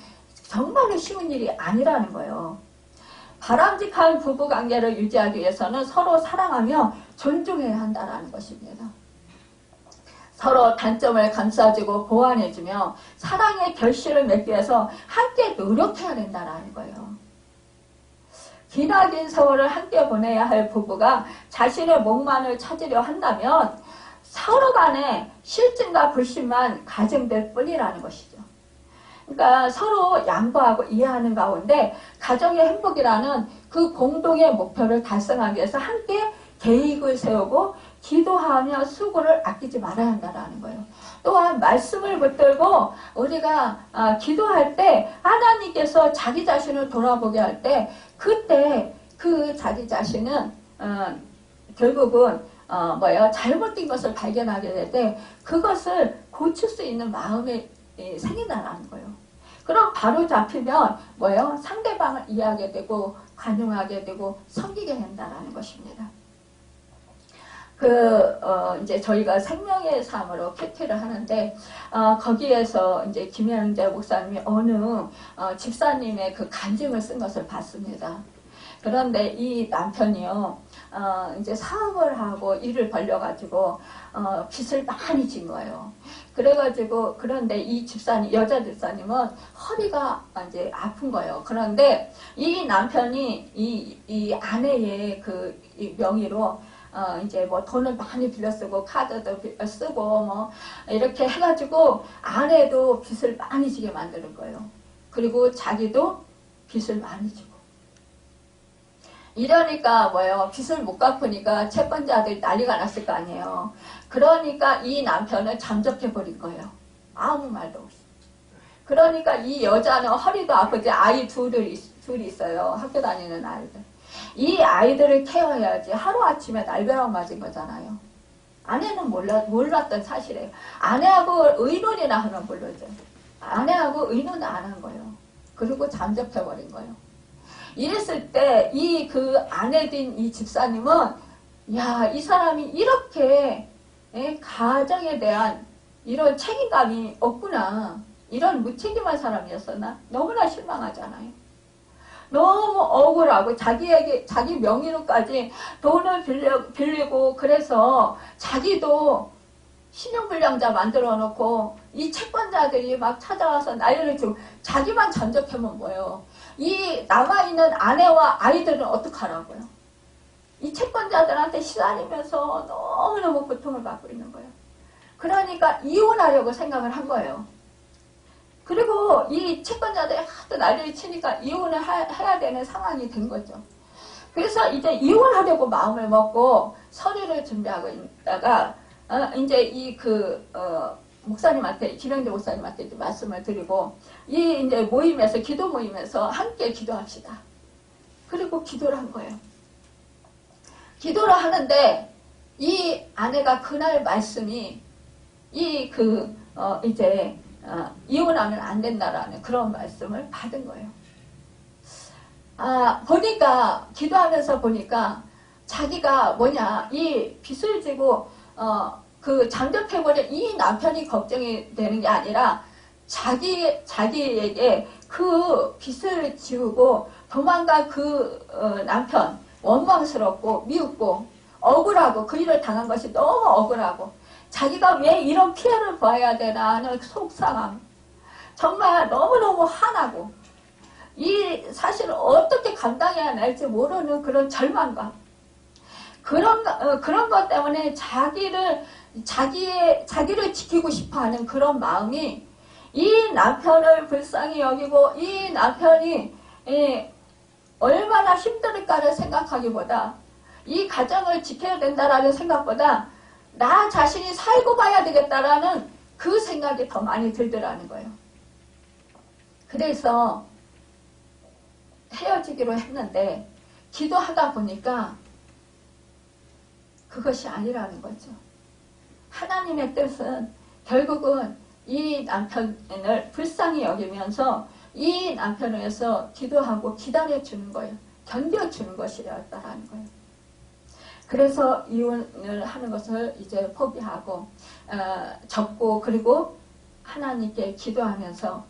A: 정말로 쉬운 일이 아니라는 거예요. 바람직한 부부관계를 유지하기 위해서는 서로 사랑하며 존중해야 한다는 것입니다. 서로 단점을 감싸주고 보완해주며 사랑의 결실을 맺기 위해서 함께 노력해야 된다는 거예요. 기나긴 세월을 함께 보내야 할 부부가 자신의 몫만을 찾으려 한다면 서로 간에 실증과 불신만 가정될 뿐이라는 것이죠. 그러니까 서로 양보하고 이해하는 가운데 가정의 행복이라는 그 공동의 목표를 달성하기 위해서 함께 계획을 세우고 기도하며 수고를 아끼지 말아야 한다는 거예요. 또한 말씀을 붙들고 우리가 기도할 때 하나님께서 자기 자신을 돌아보게 할 때 그때 그 자기 자신은 결국은 잘못된 것을 발견하게 될 때 그것을 고칠 수 있는 마음이 생긴다는 거예요. 그럼 바로 잡히면 상대방을 이해하게 되고 관용하게 되고 섬기게 된다는 것입니다. 이제 저희가 생명의 삶으로 큐티를 하는데, 거기에서 이제 김현재 목사님이 어느, 집사님의 그 간증을 쓴 것을 봤습니다. 그런데 이 남편이요, 이제 사업을 하고 일을 벌려가지고, 빚을 많이 진 거예요. 그래가지고, 그런데 이 집사님, 여자 집사님은 허리가 이제 아픈 거예요. 그런데 이 남편이 이 아내의 이 명의로 이제 돈을 많이 빌려 쓰고 카드도 쓰고 이렇게 해가지고 아내도 빚을 많이 지게 만드는 거예요. 그리고 자기도 빚을 많이 지고. 이러니까 빚을 못 갚으니까 채권자들이 난리가 났을 거 아니에요. 그러니까 이 남편은 잠적해버린 거예요. 아무 말도 없이. 그러니까 이 여자는 허리도 아프지 아이 둘이 있어요. 학교 다니는 아이들. 이 아이들을 케어해야지 하루아침에 날벼락 맞은 거잖아요. 아내는 몰랐던 사실이에요. 아내하고 의논이나 하면 모르죠. 아내하고 의논을 안 한 거예요. 그리고 잠적해버린 거예요. 이랬을 때 그 아내 된 이 집사님은 이 사람이 이렇게 가정에 대한 이런 책임감이 없구나. 이런 무책임한 사람이었었나? 너무나 실망하잖아요. 너무 억울하고 자기 명의로까지 돈을 빌리고 그래서 자기도 신용불량자 만들어 놓고 이 채권자들이 막 찾아와서 난리를 치고 자기만 전적하면 뭐예요? 이 남아있는 아내와 아이들은 어떡하라고요? 이 채권자들한테 시달리면서 너무너무 고통을 받고 있는 거예요. 그러니까 이혼하려고 생각을 한 거예요. 그리고 이 채권자들이 하도 난리를 치니까 이혼을 해야 되는 상황이 된 거죠. 그래서 이제 이혼하려고 마음을 먹고 서류를 준비하고 있다가 이제 목사님한테, 김영재 목사님한테 이제 말씀을 드리고, 이 이제 모임에서, 기도 모임에서 함께 기도합시다. 그리고 기도를 한 거예요. 기도를 하는데, 이 아내가 그날 말씀이, 이혼하면 안 된다라는 그런 말씀을 받은 거예요. 보니까, 기도하면서 보니까, 자기가 이 빚을 지고, 잠적해버린 이 남편이 걱정이 되는 게 아니라 자기에게 그 빚을 지우고 도망간 남편, 원망스럽고 미웠고 억울하고, 그 일을 당한 것이 너무 억울하고, 자기가 왜 이런 피해를 봐야 되나는 속상함, 정말 너무너무 화나고, 이 사실을 어떻게 감당해야 할지 모르는 그런 절망감, 그런 것 때문에 자기를 지키고 싶어 하는 그런 마음이, 이 남편을 불쌍히 여기고 이 남편이 얼마나 힘들을까를 생각하기보다, 이 가정을 지켜야 된다라는 생각보다 나 자신이 살고 봐야 되겠다라는 그 생각이 더 많이 들더라는 거예요. 그래서 헤어지기로 했는데 기도하다 보니까 그것이 아니라는 거죠. 하나님의 뜻은 결국은 이 남편을 불쌍히 여기면서 이 남편을 위해서 기도하고 기다려주는 거예요. 견뎌주는 것이었다라는 거예요. 그래서 이혼을 하는 것을 이제 포기하고 접고, 그리고 하나님께 기도하면서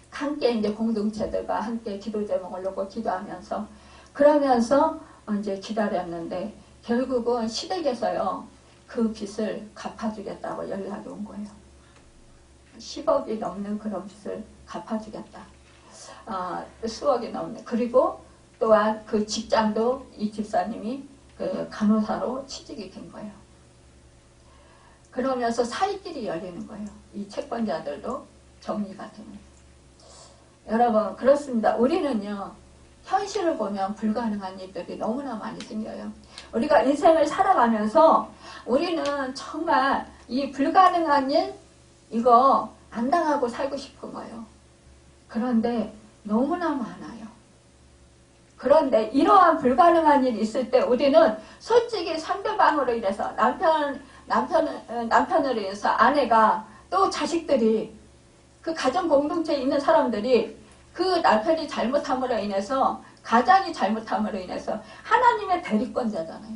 A: 함께 이제 공동체들과 함께 기도 제목을 놓고 기도하면서, 그러면서 이제 기다렸는데 결국은 시댁에서요 그 빚을 갚아주겠다고 연락이 온 거예요. 10억이 넘는 그런 빚을 갚아주겠다. 수억이 넘는. 그리고 또한 그 직장도 이 집사님이 그 간호사로 취직이 된 거예요. 그러면서 사이길이 열리는 거예요. 이 채권자들도 정리가 되는. 여러분, 그렇습니다. 우리는요 현실을 보면 불가능한 일들이 너무나 많이 생겨요. 우리가 인생을 살아가면서 우리는 정말 이 불가능한 일, 이거 안 당하고 살고 싶은 거예요. 그런데 너무나 많아요. 그런데 이러한 불가능한 일이 있을 때 우리는 솔직히 상대방으로 인해서, 남편으로 인해서 아내가, 또 자식들이, 그 가정 공동체에 있는 사람들이 그 남편이 잘못함으로 인해서, 가장이 잘못함으로 인해서 하나님의 대리권자잖아요.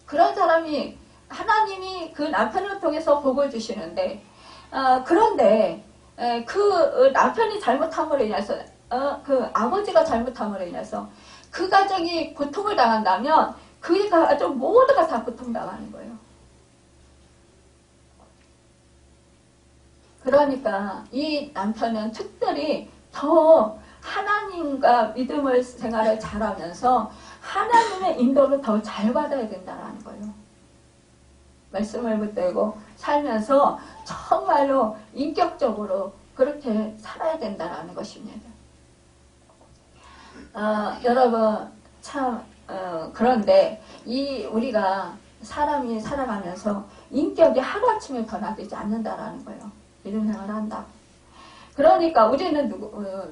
A: 그런 사람이, 하나님이 그 남편을 통해서 복을 주시는데, 그런데 그 남편이 잘못함으로 인해서, 그 아버지가 잘못함으로 인해서 그 가정이 고통을 당한다면 그 가족 모두가 다 고통당하는 거예요. 그러니까 이 남편은 특별히 더 하나님과 믿음을 생활을 잘하면서 하나님의 인도를 더 잘 받아야 된다는 거예요. 말씀을 붙들고 살면서 정말로 인격적으로 그렇게 살아야 된다는 것입니다. 여러분, 참 그런데 우리가 사람이 살아가면서 인격이 하루아침에 변화되지 않는다라는 거예요. 이런 생각을 한다. 그러니까 우리는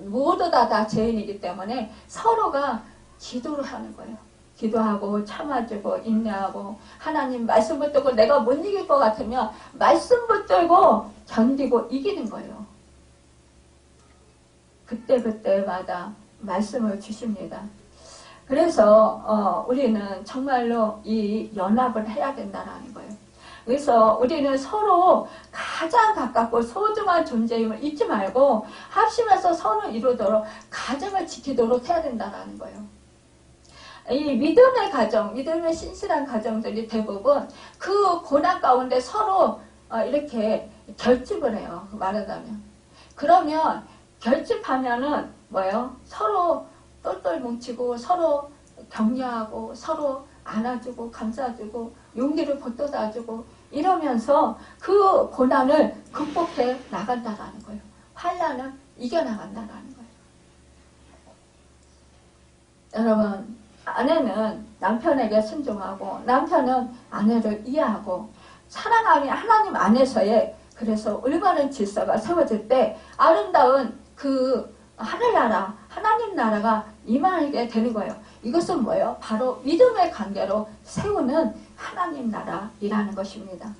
A: 모두 다 죄인이기 때문에 서로가 기도를 하는 거예요. 기도하고 참아주고 인내하고, 하나님 말씀 붙들고, 내가 못 이길 것 같으면 말씀 붙들고 견디고 이기는 거예요. 그때마다 말씀을 주십니다. 그래서 우리는 정말로 이 연합을 해야 된다는 거예요. 그래서 우리는 서로 가장 가깝고 소중한 존재임을 잊지 말고 합심해서 선을 이루도록, 가정을 지키도록 해야 된다는 거예요. 이 믿음의 가정, 믿음의 신실한 가정들이 대부분 그 고난 가운데 서로 이렇게 결집을 해요. 말하자면. 그러면 결집하면은 뭐예요? 서로 똘똘 뭉치고, 서로 격려하고, 서로 안아주고, 감싸주고, 용기를 북돋아주고, 이러면서 그 고난을 극복해 나간다라는 거예요. 환난을 이겨나간다는 거예요. 여러분, 아내는 남편에게 순종하고 남편은 아내를 이해하고 사랑하는 하나님 안에서의 그래서 올바른 질서가 세워질 때 아름다운 그 하늘나라, 하나님 나라가 임하게 되는 거예요. 이것은 뭐예요? 바로 믿음의 관계로 세우는 하나님 나라이라는 것입니다.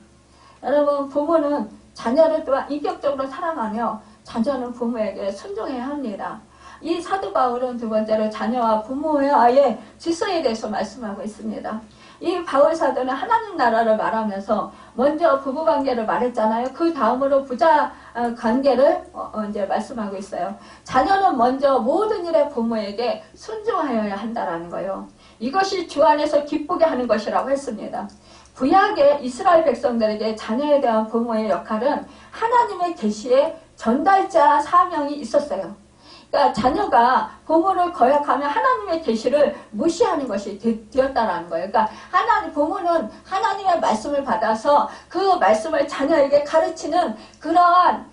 A: 여러분, 부모는 자녀를 또한 인격적으로 사랑하며 자녀는 부모에게 순종해야 합니다. 이 사도 바울은 두 번째로 자녀와 부모와의 질서에 대해서 말씀하고 있습니다. 이 바울 사도는 하나님 나라를 말하면서 먼저 부부관계를 말했잖아요. 그 다음으로 부자 관계를 이제 말씀하고 있어요. 자녀는 먼저 모든 일에 부모에게 순종하여야 한다라는 거예요. 이것이 주 안에서 기쁘게 하는 것이라고 했습니다. 구약의 이스라엘 백성들에게 자녀에 대한 부모의 역할은 하나님의 계시의 전달자 사명이 있었어요. 그러니까 자녀가 부모를 거역하면 하나님의 계시를 무시하는 것이 되었다라는 거예요. 그러니까 부모는 하나님의 말씀을 받아서 그 말씀을 자녀에게 가르치는 그러한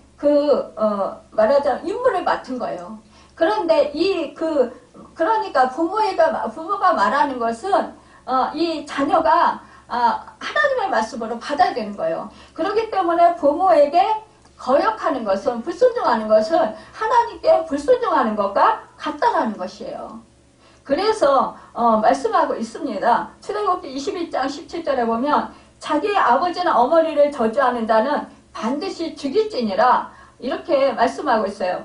A: 말하자면 임무를 맡은 거예요. 그런데 그러니까 부모가 말하는 것은 이 자녀가 하나님의 말씀으로 받아야 되는 거예요. 그렇기 때문에 부모에게 거역하는 것은, 불순종하는 것은 하나님께 불순종하는 것과 같다라는 것이에요. 그래서 말씀하고 있습니다. 출애굽기 21장 17절에 보면 자기 아버지나 어머니를 저주하는 자는 반드시 죽일지니라 이렇게 말씀하고 있어요.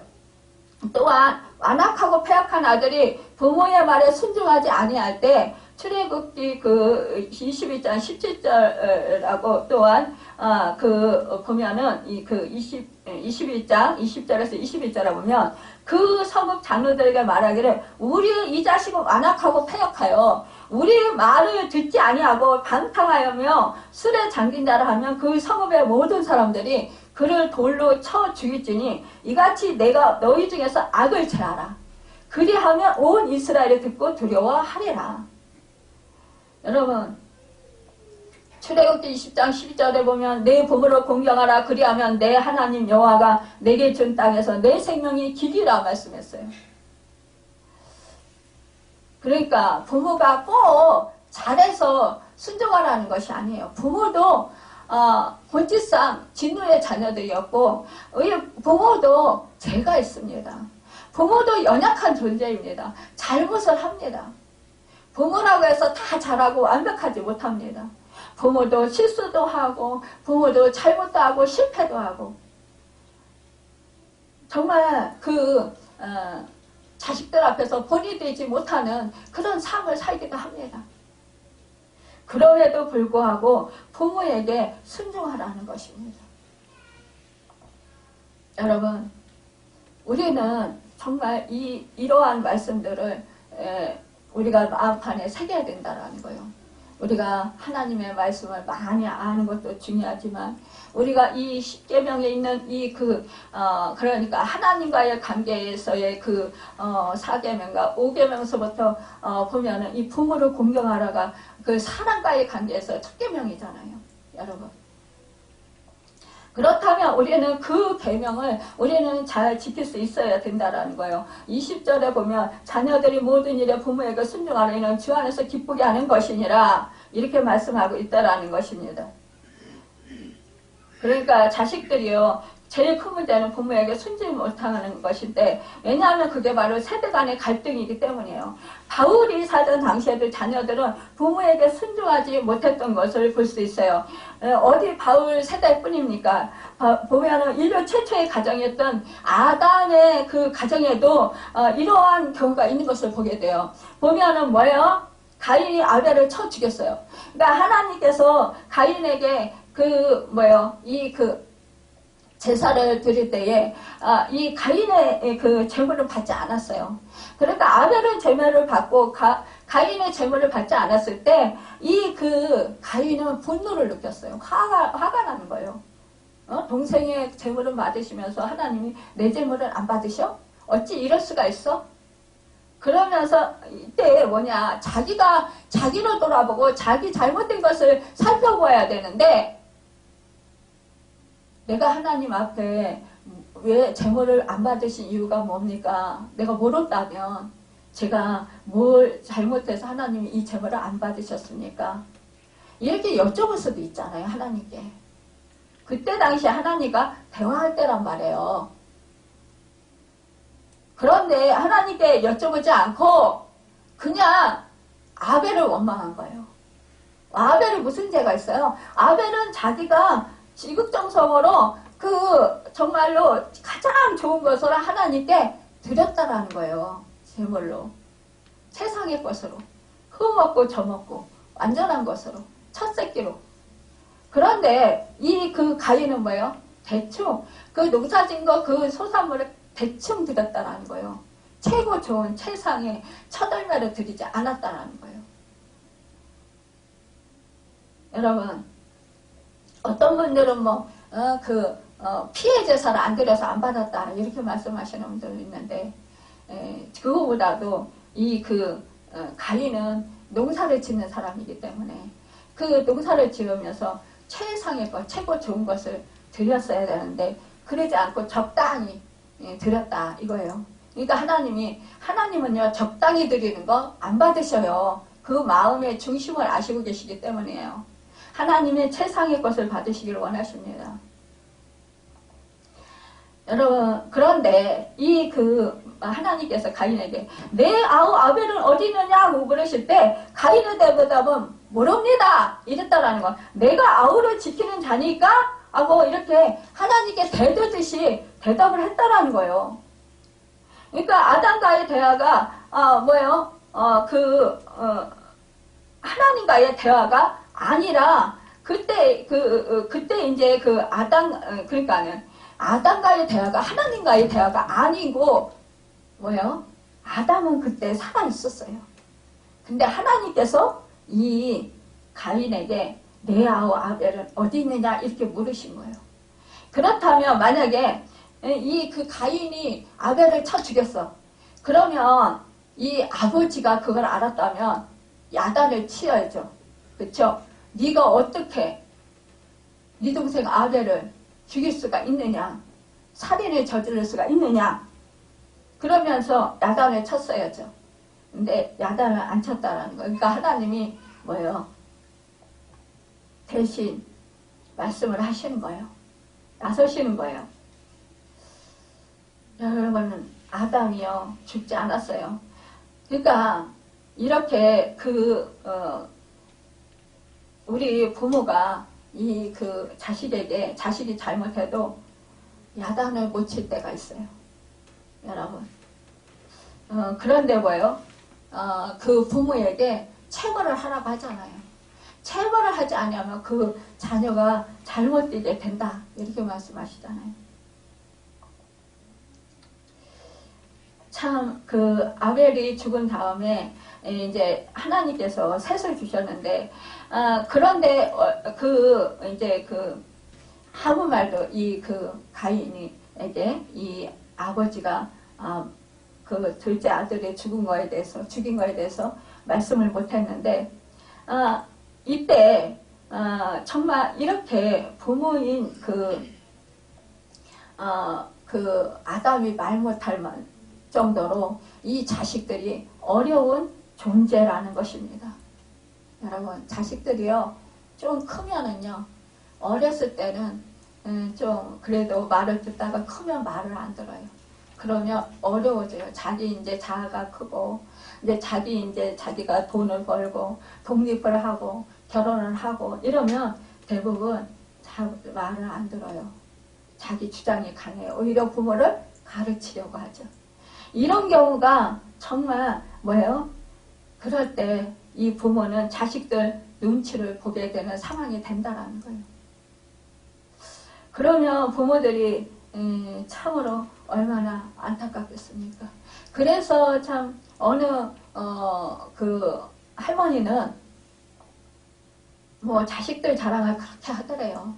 A: 또한 완악하고 패악한 아들이 부모의 말에 순종하지 아니할 때 출애굽기 22장 17절하고 또한 보면은 21장 20절에서 21절에 보면 그 성읍 장로들에게 말하기를 우리 이 자식은 완악하고 패역하여 우리 말을 듣지 아니하고 방탕하여며 술에 잠긴 자라 하면 그 성읍의 모든 사람들이 그를 돌로 쳐 죽일지니 이같이 내가 너희 중에서 악을 제하라. 그리하면 온 이스라엘이 듣고 두려워하리라. 여러분, 출애굽기 20장 12절에 보면 내 부모를 공경하라. 그리하면 내 하나님 여호와가 내게 준 땅에서 내 생명이 길이라 말씀했어요. 그러니까 부모가 꼭 잘해서 순종하라는 것이 아니에요. 부모도 본질상 진노의 자녀들이었고 부모도 죄가 있습니다. 부모도 연약한 존재입니다. 잘못을 합니다. 부모라고 해서 다 잘하고 완벽하지 못합니다. 부모도 실수도 하고 부모도 잘못도 하고 실패도 하고 정말 자식들 앞에서 본이 되지 못하는 그런 삶을 살기도 합니다. 그럼에도 불구하고 부모에게 순종하라는 것입니다. 여러분, 우리는 정말 이러한 말씀들을 우리가 마음판에 새겨야 된다는 거예요. 우리가 하나님의 말씀을 많이 아는 것도 중요하지만 우리가 이 십계명에 있는 그러니까 하나님과의 관계에서의 4계명과 5계명서부터 보면은 이 부모를 공경하라가 그 사랑과의 관계에서 첫 계명이잖아요, 여러분. 그렇다면 우리는 그 계명을 우리는 잘 지킬 수 있어야 된다라는 거예요. 20절에 보면 자녀들이 모든 일에 부모에게 순종하라. 이는 주 안에서 기쁘게 하는 것이니라 이렇게 말씀하고 있다라는 것입니다. 그러니까 자식들이요 제일 큰 문제는 부모에게 순종 못하는 것인데 왜냐하면 그게 바로 세대 간의 갈등이기 때문이에요. 바울이 살던 당시에도 자녀들은 부모에게 순종하지 못했던 것을 볼 수 있어요. 어디 바울 세대뿐입니까? 보면은 인류 최초의 가정이었던 아담의 그 가정에도 이러한 경우가 있는 것을 보게 돼요. 보면은 뭐예요? 가인이 아벨을 쳐 죽였어요. 그러니까 하나님께서 가인에게 제사를 드릴 때에 이 가인의 그 제물을 받지 않았어요. 그러니까 아벨은 제물을 받고 가인의 제물을 받지 않았을 때 가인은 분노를 느꼈어요. 화가 나는 거예요. 동생의 제물을 받으시면서 하나님이 내 제물을 안 받으셔? 어찌 이럴 수가 있어? 그러면서 이때 자기가 자기를 돌아보고 자기 잘못된 것을 살펴봐야 되는데 내가 하나님 앞에 왜 제물을 안 받으신 이유가 뭡니까? 내가 물었다면 제가 뭘 잘못해서 하나님이 이 제물을 안 받으셨습니까? 이렇게 여쭤볼 수도 있잖아요, 하나님께. 그때 당시에 하나님과 대화할 때란 말이에요. 그런데 하나님께 여쭤보지 않고 그냥 아벨을 원망한 거예요. 아벨이 무슨 죄가 있어요? 아벨은 자기가 지극정성으로 정말로 가장 좋은 것을 하나님께 드렸다라는 거예요. 제물로. 세상의 것으로. 흠없고 점없고 완전한 것으로. 첫 새끼로. 그런데 가인은 뭐예요? 대충 농사진 거 소산물을 대충 드렸다라는 거예요. 최고 좋은 최상의 첫 열매를 드리지 않았다라는 거예요. 여러분, 어떤 분들은 피해 제사를 안 드려서 안 받았다 이렇게 말씀하시는 분들도 있는데, 그거보다도 가인은 농사를 짓는 사람이기 때문에 그 농사를 지으면서 최상의 것, 최고 좋은 것을 드렸어야 되는데 그러지 않고 적당히 드렸다 이거예요. 그러니까 하나님은요 적당히 드리는 거 안 받으셔요. 그 마음의 중심을 아시고 계시기 때문이에요. 하나님의 최상의 것을 받으시기를 원하십니다. 여러분, 그런데 하나님께서 가인에게 내 아우 아벨은 어디 있느냐고 물으실 때 가인의 대답은 모릅니다 이랬다라는 거야. 내가 아우를 지키는 자니까 하고 이렇게 하나님께 대듯이 대답을 했다라는 거예요. 그러니까 아담과의 대화가 뭐예요? 하나님과의 대화가 아니라 그때 이제 그러니까는 아담과의 대화가 하나님과의 대화가 아니고 뭐예요? 아담은 그때 살아 있었어요. 근데 하나님께서 이 가인에게 내 아우 아벨은 어디 있느냐 이렇게 물으신 거예요. 그렇다면 만약에 가인이 아벨을 쳐 죽였어. 그러면 이 아버지가 그걸 알았다면 야단을 치어야죠. 그렇죠? 네가 어떻게 네 동생 아벨을 죽일 수가 있느냐? 살인을 저지를 수가 있느냐? 그러면서 야단을 쳤어야죠. 근데 야단을 안 쳤다라는 거예요. 그러니까 하나님이 뭐예요? 대신 말씀을 하시는 거예요. 나서시는 거예요. 여러분, 아담이요 죽지 않았어요. 그러니까 이렇게 우리 부모가 자식에게 자식이 잘못해도 야단을 못 칠 때가 있어요. 여러분. 그런데 뭐예요? 그 부모에게 체벌을 하라고 하잖아요. 체벌을 하지 않으면 그 자녀가 잘못되게 된다. 이렇게 말씀하시잖아요. 참, 아벨이 죽은 다음에 이제 하나님께서 셋을 주셨는데, 그런데 이제 아무 말도 가인에게 이 아버지가 둘째 아들이 죽인 거에 대해서 말씀을 못했는데, 이때 정말 이렇게 부모인 아담이 말 못할 정도로 이 자식들이 어려운 존재라는 것입니다. 여러분, 자식들이요 좀 크면은요 어렸을 때는 좀 그래도 말을 듣다가 크면 말을 안 들어요. 그러면 어려워져요. 자기 이제 자아가 크고 이제 자기가 돈을 벌고 독립을 하고 결혼을 하고 이러면 대부분 말을 안 들어요. 자기 주장이 강해요. 오히려 부모를 가르치려고 하죠. 이런 경우가 정말 뭐예요? 그럴 때 이 부모는 자식들 눈치를 보게 되는 상황이 된다라는 거예요. 그러면 부모들이 참으로 얼마나 안타깝겠습니까? 그래서 참 어느 할머니는 뭐 자식들 자랑을 그렇게 하더래요.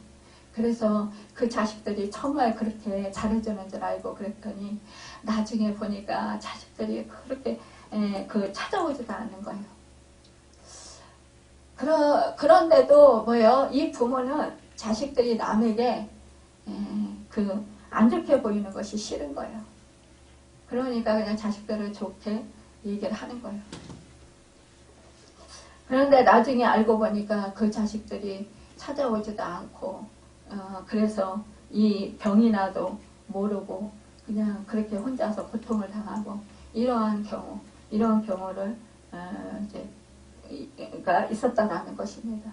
A: 그래서 그 자식들이 정말 그렇게 잘해주는 줄 알고 그랬더니 나중에 보니까 자식들이 그렇게 찾아오지도 않는 거예요. 그런데도 뭐예요? 이 부모는 자식들이 남에게 안 좋게 보이는 것이 싫은 거예요. 그러니까 그냥 자식들을 좋게 얘기를 하는 거예요. 그런데 나중에 알고 보니까 그 자식들이 찾아오지도 않고 그래서 이 병이 나도 모르고 그냥 그렇게 혼자서 고통을 당하고 이런 경우를 이제가 있었다라는 것입니다.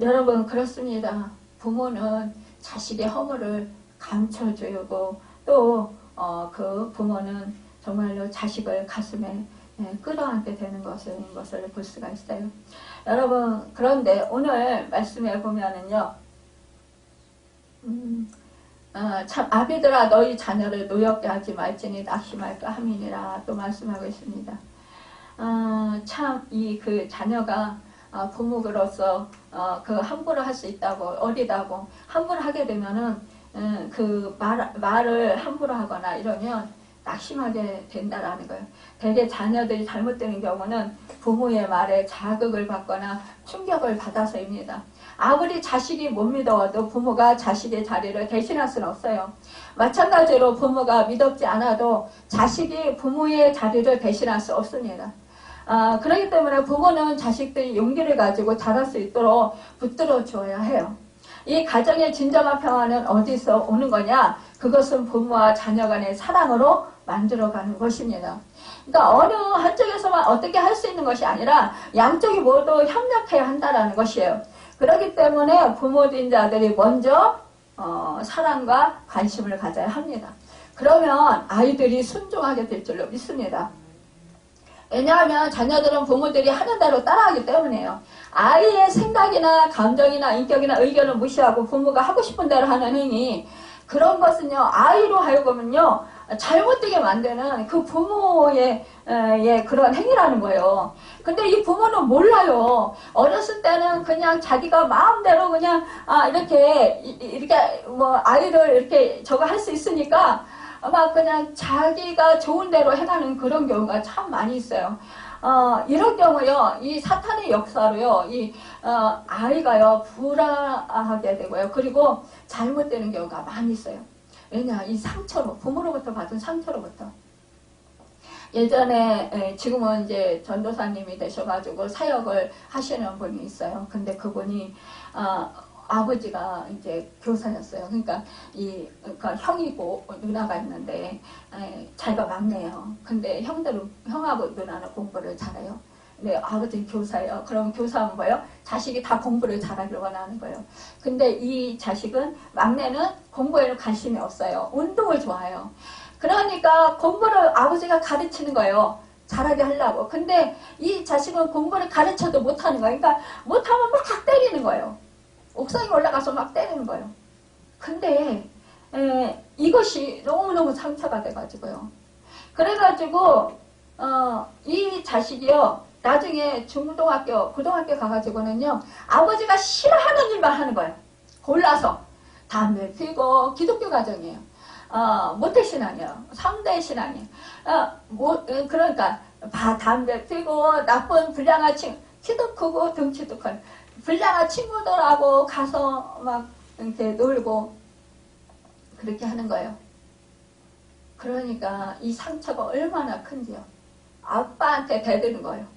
A: 여러분 그렇습니다. 부모는 자식의 허물을 감춰주고 또 그 부모는 정말로 자식을 가슴에 끌어안게 되는 것을 볼 수가 있어요. 여러분 그런데 오늘 말씀에 보면은요. 참 아비들아 너희 자녀를 노엽게 하지 말지니 낙심할까 함이니라 또 말씀하고 있습니다. 참 이 그 자녀가 부모로서 그 함부로 할 수 있다고 어리다고 함부로 하게 되면은 그 말을 함부로 하거나 이러면 낙심하게 된다라는 거예요. 대개 자녀들이 잘못되는 경우는 부모의 말에 자극을 받거나 충격을 받아서입니다. 아무리 자식이 못 믿어도 부모가 자식의 자리를 대신할 수는 없어요. 마찬가지로 부모가 믿었지 않아도 자식이 부모의 자리를 대신할 수 없습니다. 그렇기 때문에 부모는 자식들이 용기를 가지고 자랄 수 있도록 붙들어 주어야 해요. 이 가정의 진정한 평화는 어디서 오는 거냐? 그것은 부모와 자녀 간의 사랑으로 만들어가는 것입니다. 그러니까 어느 한쪽에서만 어떻게 할 수 있는 것이 아니라 양쪽이 모두 협력해야 한다는 것이에요. 그렇기 때문에 부모인 자들이 먼저 사랑과 관심을 가져야 합니다. 그러면 아이들이 순종하게 될 줄로 믿습니다. 왜냐하면 자녀들은 부모들이 하는 대로 따라하기 때문에요. 아이의 생각이나 감정이나 인격이나 의견을 무시하고 부모가 하고 싶은 대로 하는 행위, 그런 것은요 아이로 하여금은요 잘못되게 만드는 그 부모의 그런 행위라는 거예요. 근데 이 부모는 몰라요. 어렸을 때는 그냥 자기가 마음대로 그냥 이렇게 뭐 아이를 이렇게 저거 할 수 있으니까 아마 그냥 자기가 좋은 대로 해가는 그런 경우가 참 많이 있어요. 이런 경우요, 이 사탄의 역사로요, 아이가요, 불안하게 되고요. 그리고 잘못되는 경우가 많이 있어요. 왜냐, 이 상처로, 부모로부터 받은 상처로부터. 예전에, 지금은 이제 전도사님이 되셔가지고 사역을 하시는 분이 있어요. 근데 그분이, 아버지가 이제 교사였어요. 그러니까 그러니까 형이고 누나가 있는데 자기가 막내예요. 근데 형하고 누나는 공부를 잘해요. 근데 아버지는 교사예요. 그럼 교사는 뭐예요? 자식이 다 공부를 잘하기로 원하는 거예요. 근데 이 자식은 막내는 공부에는 관심이 없어요. 운동을 좋아해요. 그러니까 공부를 아버지가 가르치는 거예요. 잘하게 하려고. 근데 이 자식은 공부를 가르쳐도 못하는 거예요. 그러니까 못하면 막 때리는 거예요. 옥상에 올라가서 막 때리는 거예요. 근데 이것이 너무너무 상처가 돼가지고요. 그래가지고 이 자식이요 나중에 중고등학교 고등학교 가가지고는요 아버지가 싫어하는 일만 하는 거예요. 골라서 담배 피고 기독교 가정이에요. 모태신앙이에요. 3대 신앙이에요. 그러니까 담배 피고 나쁜 불량한 친구 키도 크고 덩치도 커요. 불량한 친구들하고 가서 막 이렇게 놀고 그렇게 하는 거예요. 그러니까 이 상처가 얼마나 큰지요. 아빠한테 대드는 거예요.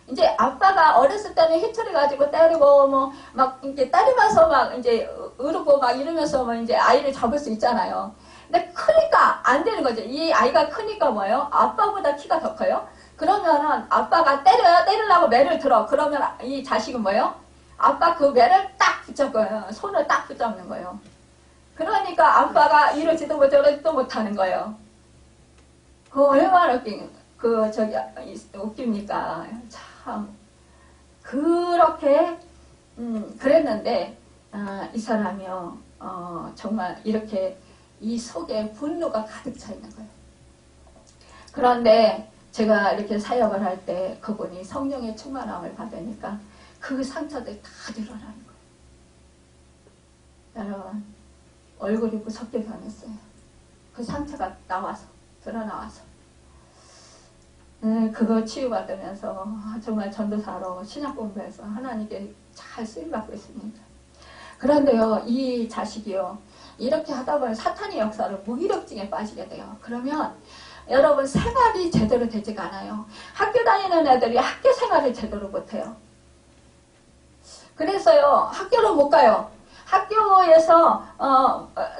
A: 이제 아빠가 어렸을 때는 희철이 가지고 때리고 뭐 막 이렇게 때리면서 막 이제 으르고 막 이러면서 뭐 이제 아이를 잡을 수 있잖아요. 근데 크니까 안 되는 거죠. 이 아이가 크니까 뭐예요? 아빠보다 키가 더 커요. 그러면은 아빠가 때리려고 매를 들어. 그러면 이 자식은 뭐예요? 아빠 그 매를 딱 붙잡고요. 손을 딱 붙잡는 거예요. 그러니까 아빠가 이러지도 못하지도 못하는 거예요. 그 얼마나 웃깁니까? 참. 그렇게, 그랬는데, 이 사람이요, 정말 이렇게 이 속에 분노가 가득 차 있는 거예요. 그런데 제가 이렇게 사역을 할 때 그분이 성령의 충만함을 받으니까 그 상처들이 다 드러나는 거예요. 여러분, 얼굴이 무섭게 변했어요. 그 상처가 드러나와서. 그거 치유받으면서 정말 전도사로 신약 공부해서 하나님께 잘 쓰임받고 있습니다. 그런데요, 이 자식이요, 이렇게 하다 보면 사탄의 역사로 무기력증에 빠지게 돼요. 그러면 여러분 생활이 제대로 되지가 않아요. 학교 다니는 애들이 학교 생활을 제대로 못해요. 그래서요 학교를 못 가요. 학교에서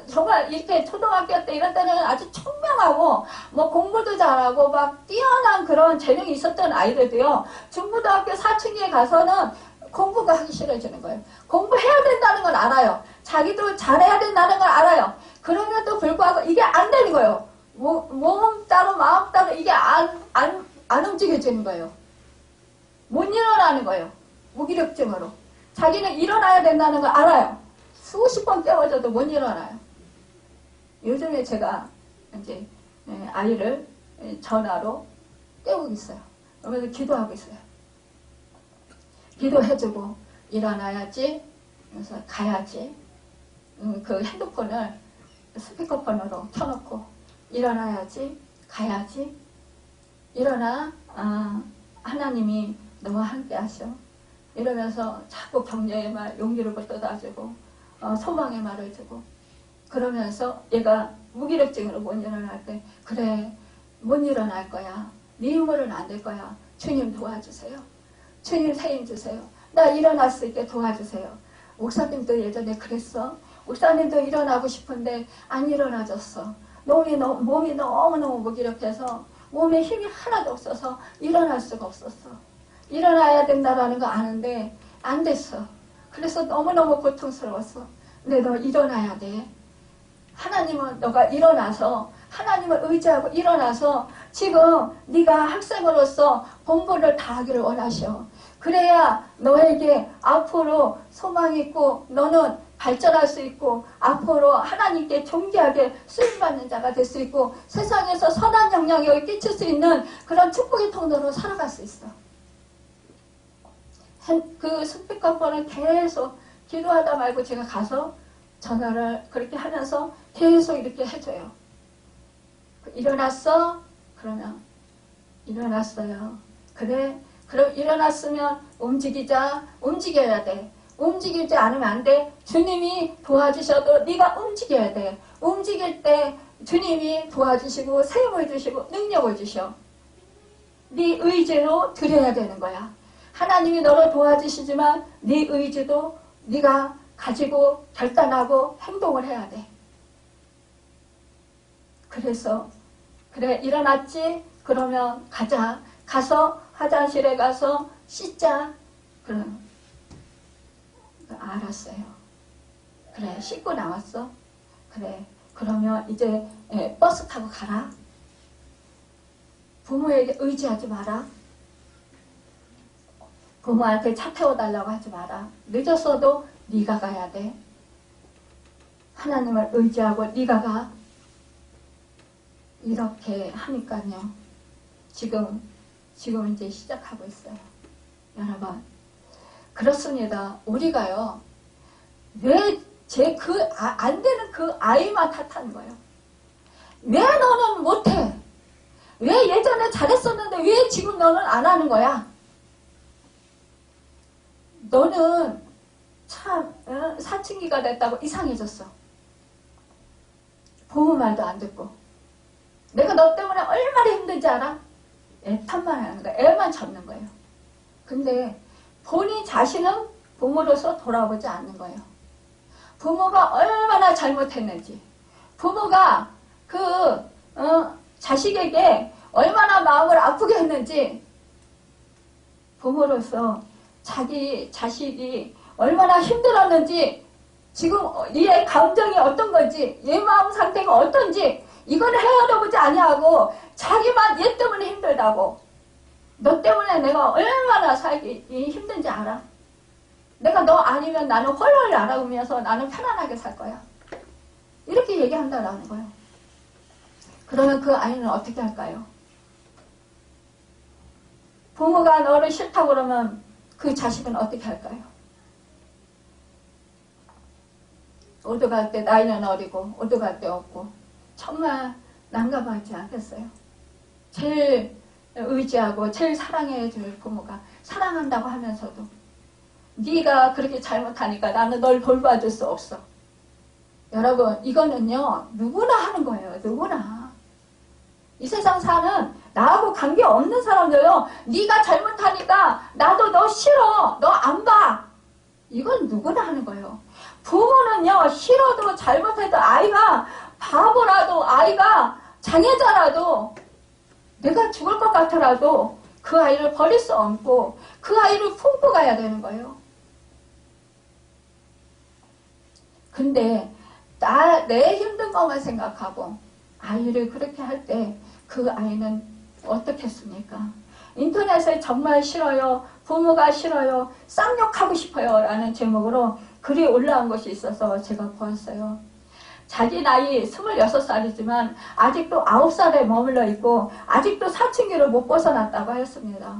A: 정말 이렇게 초등학교 때 이런 때는 아주 총명하고 뭐 공부도 잘하고 막 뛰어난 그런 재능이 있었던 아이들도요 중고등학교 사춘기에 가서는 공부가 하기 싫어지는 거예요. 공부해야 된다는 건 알아요. 자기도 잘해야 된다는 걸 알아요. 그럼에도 불구하고 이게 안 되는 거예요. 몸 따로 마음 따로 이게 안 움직여지는 거예요. 못 일어나는 거예요. 무기력증으로. 자기는 일어나야 된다는 걸 알아요. 수십 번 깨워줘도 못 일어나요. 요즘에 제가 이제 아이를 전화로 깨우고 있어요. 그러면서 기도하고 있어요. 기도해주고 일어나야지. 그래서 가야지. 그 핸드폰을 스피커폰으로 켜놓고 일어나야지. 가야지. 일어나. 하나님이 너와 함께 하셔. 이러면서 자꾸 격려의 말, 용기를 붙여다주고 소망의 말을 주고 그러면서 얘가 무기력증으로 못 일어날 때 그래 못 일어날 거야. 네 힘으로는 안 될 거야. 주님 도와주세요. 주님 세임 주세요. 나 일어날 수 있게 도와주세요. 목사님도 예전에 그랬어. 목사님도 일어나고 싶은데 안 일어나졌어. 몸이 너무너무 무기력해서 몸에 힘이 하나도 없어서 일어날 수가 없었어. 일어나야 된다라는 거 아는데 안 됐어. 그래서 너무너무 고통스러웠어. 근데 너 일어나야 돼. 하나님은 너가 일어나서 하나님을 의지하고 일어나서 지금 네가 학생으로서 공부를 다 하기를 원하셔. 그래야 너에게 앞으로 소망이 있고 너는 발전할 수 있고 앞으로 하나님께 존귀하게 쓰임받는 자가 될 수 있고 세상에서 선한 영향력을 끼칠 수 있는 그런 축복의 통로로 살아갈 수 있어. 그 스피커폰을 계속 기도하다 말고 제가 가서 전화를 그렇게 하면서 계속 이렇게 해줘요. 일어났어? 그러면 일어났어요. 그래? 그럼 일어났으면 움직이자. 움직여야 돼. 움직이지 않으면 안 돼. 주님이 도와주셔도 네가 움직여야 돼. 움직일 때 주님이 도와주시고 세움을 주시고 능력을 주셔. 네 의지로 드려야 되는 거야. 하나님이 너를 도와주시지만 네 의지도 네가 가지고 결단하고 행동을 해야 돼. 그래서 그래 일어났지? 그러면 가자. 가서 화장실에 가서 씻자. 그럼 알았어요. 그래 씻고 나왔어? 그래 그러면 이제 버스 타고 가라. 부모에게 의지하지 마라. 부모한테 차 태워달라고 하지 마라. 늦었어도 네가 가야 돼. 하나님을 의지하고 네가 가. 이렇게 하니까요. 지금 이제 시작하고 있어요. 여러분 그렇습니다. 우리가요 왜 안 되는 그 아이만 탓하는 거예요. 왜 너는 못해? 왜 예전에 잘했었는데 왜 지금 너는 안 하는 거야? 너는 참 사춘기가 됐다고 이상해졌어. 부모 말도 안 듣고. 내가 너 때문에 얼마나 힘든지 알아? 애 탓만 하는 거야. 애만 잡는 거예요. 근데 본인 자신은 부모로서 돌아보지 않는 거예요. 부모가 얼마나 잘못했는지, 부모가 자식에게 얼마나 마음을 아프게 했는지, 부모로서 자기 자식이 얼마나 힘들었는지, 지금 얘의 감정이 어떤 건지, 얘 마음 상태가 어떤지 이걸 헤아려보지 아니하고 자기만 얘 때문에 힘들다고. 너 때문에 내가 얼마나 살기 힘든지 알아? 내가 너 아니면 나는 헐헐 알아보면서 나는 편안하게 살 거야. 이렇게 얘기한다라는 거예요. 그러면 그 아이는 어떻게 할까요? 부모가 너를 싫다고 그러면 그 자식은 어떻게 할까요? 오도갈 때 나이는 어리고 오도갈 때 없고 정말 난감하지 않겠어요? 제일 의지하고 제일 사랑해 줄 부모가 사랑한다고 하면서도 네가 그렇게 잘못하니까 나는 널 돌봐줄 수 없어. 여러분, 이거는요, 누구나 하는 거예요. 누구나. 이 세상 사는 나하고 관계없는 사람들요, 네가 잘못하니까 나도 너 싫어. 너 안 봐. 이건 누구나 하는 거예요. 부모는요, 싫어도 잘못해도 아이가 바보라도 아이가 장애자라도 내가 죽을 것 같더라도 그 아이를 버릴 수 없고 그 아이를 품고 가야 되는 거예요. 근데 내 힘든 것만 생각하고 아이를 그렇게 할 때 그 아이는 어떻겠습니까? 인터넷에 정말 싫어요. 부모가 싫어요. 쌍욕하고 싶어요. 라는 제목으로 글이 올라온 것이 있어서 제가 보았어요. 자기 나이 26살이지만 아직도 9살에 머물러 있고 아직도 사춘기를 못 벗어났다고 하였습니다.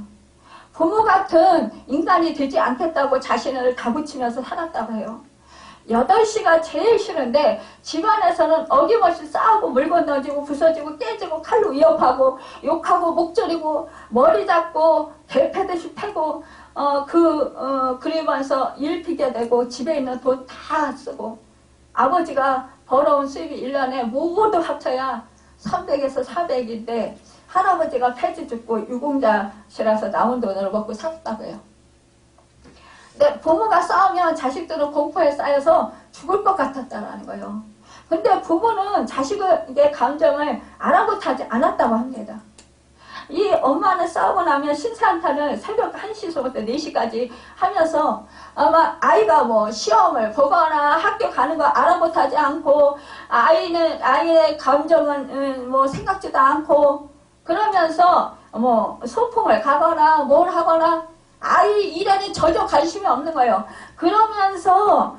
A: 부모 같은 인간이 되지 않겠다고 자신을 다붙이면서 살았다고 해요. 8시가 제일 싫은데 집안에서는 어김없이 싸우고 물건 던지고 부서지고 깨지고 칼로 위협하고 욕하고 목졸이고 머리 잡고 배 패듯이 패고 그러면서 일 피게 되고 집에 있는 돈 다 쓰고 아버지가 벌어온 수입이 1년에 모두 합쳐야 300에서 400인데 할아버지가 폐지 죽고 유공자시라서 나온 돈으로 먹고 살았다고 해요. 근데 부모가 싸우면 자식들은 공포에 쌓여서 죽을 것 같았다는 거예요. 근데 부모는 자식의 감정을 알아보지 않았다고 합니다. 이 엄마는 싸우고 나면 신세한탄을 새벽 1시서부터 4시까지 하면서 아마 아이가 뭐 시험을 보거나 학교 가는 거 알아보지 않고 아이의 감정은 뭐 생각지도 않고 그러면서 뭐 소풍을 가거나 뭘 하거나 아이 일에는 전혀 관심이 없는 거예요. 그러면서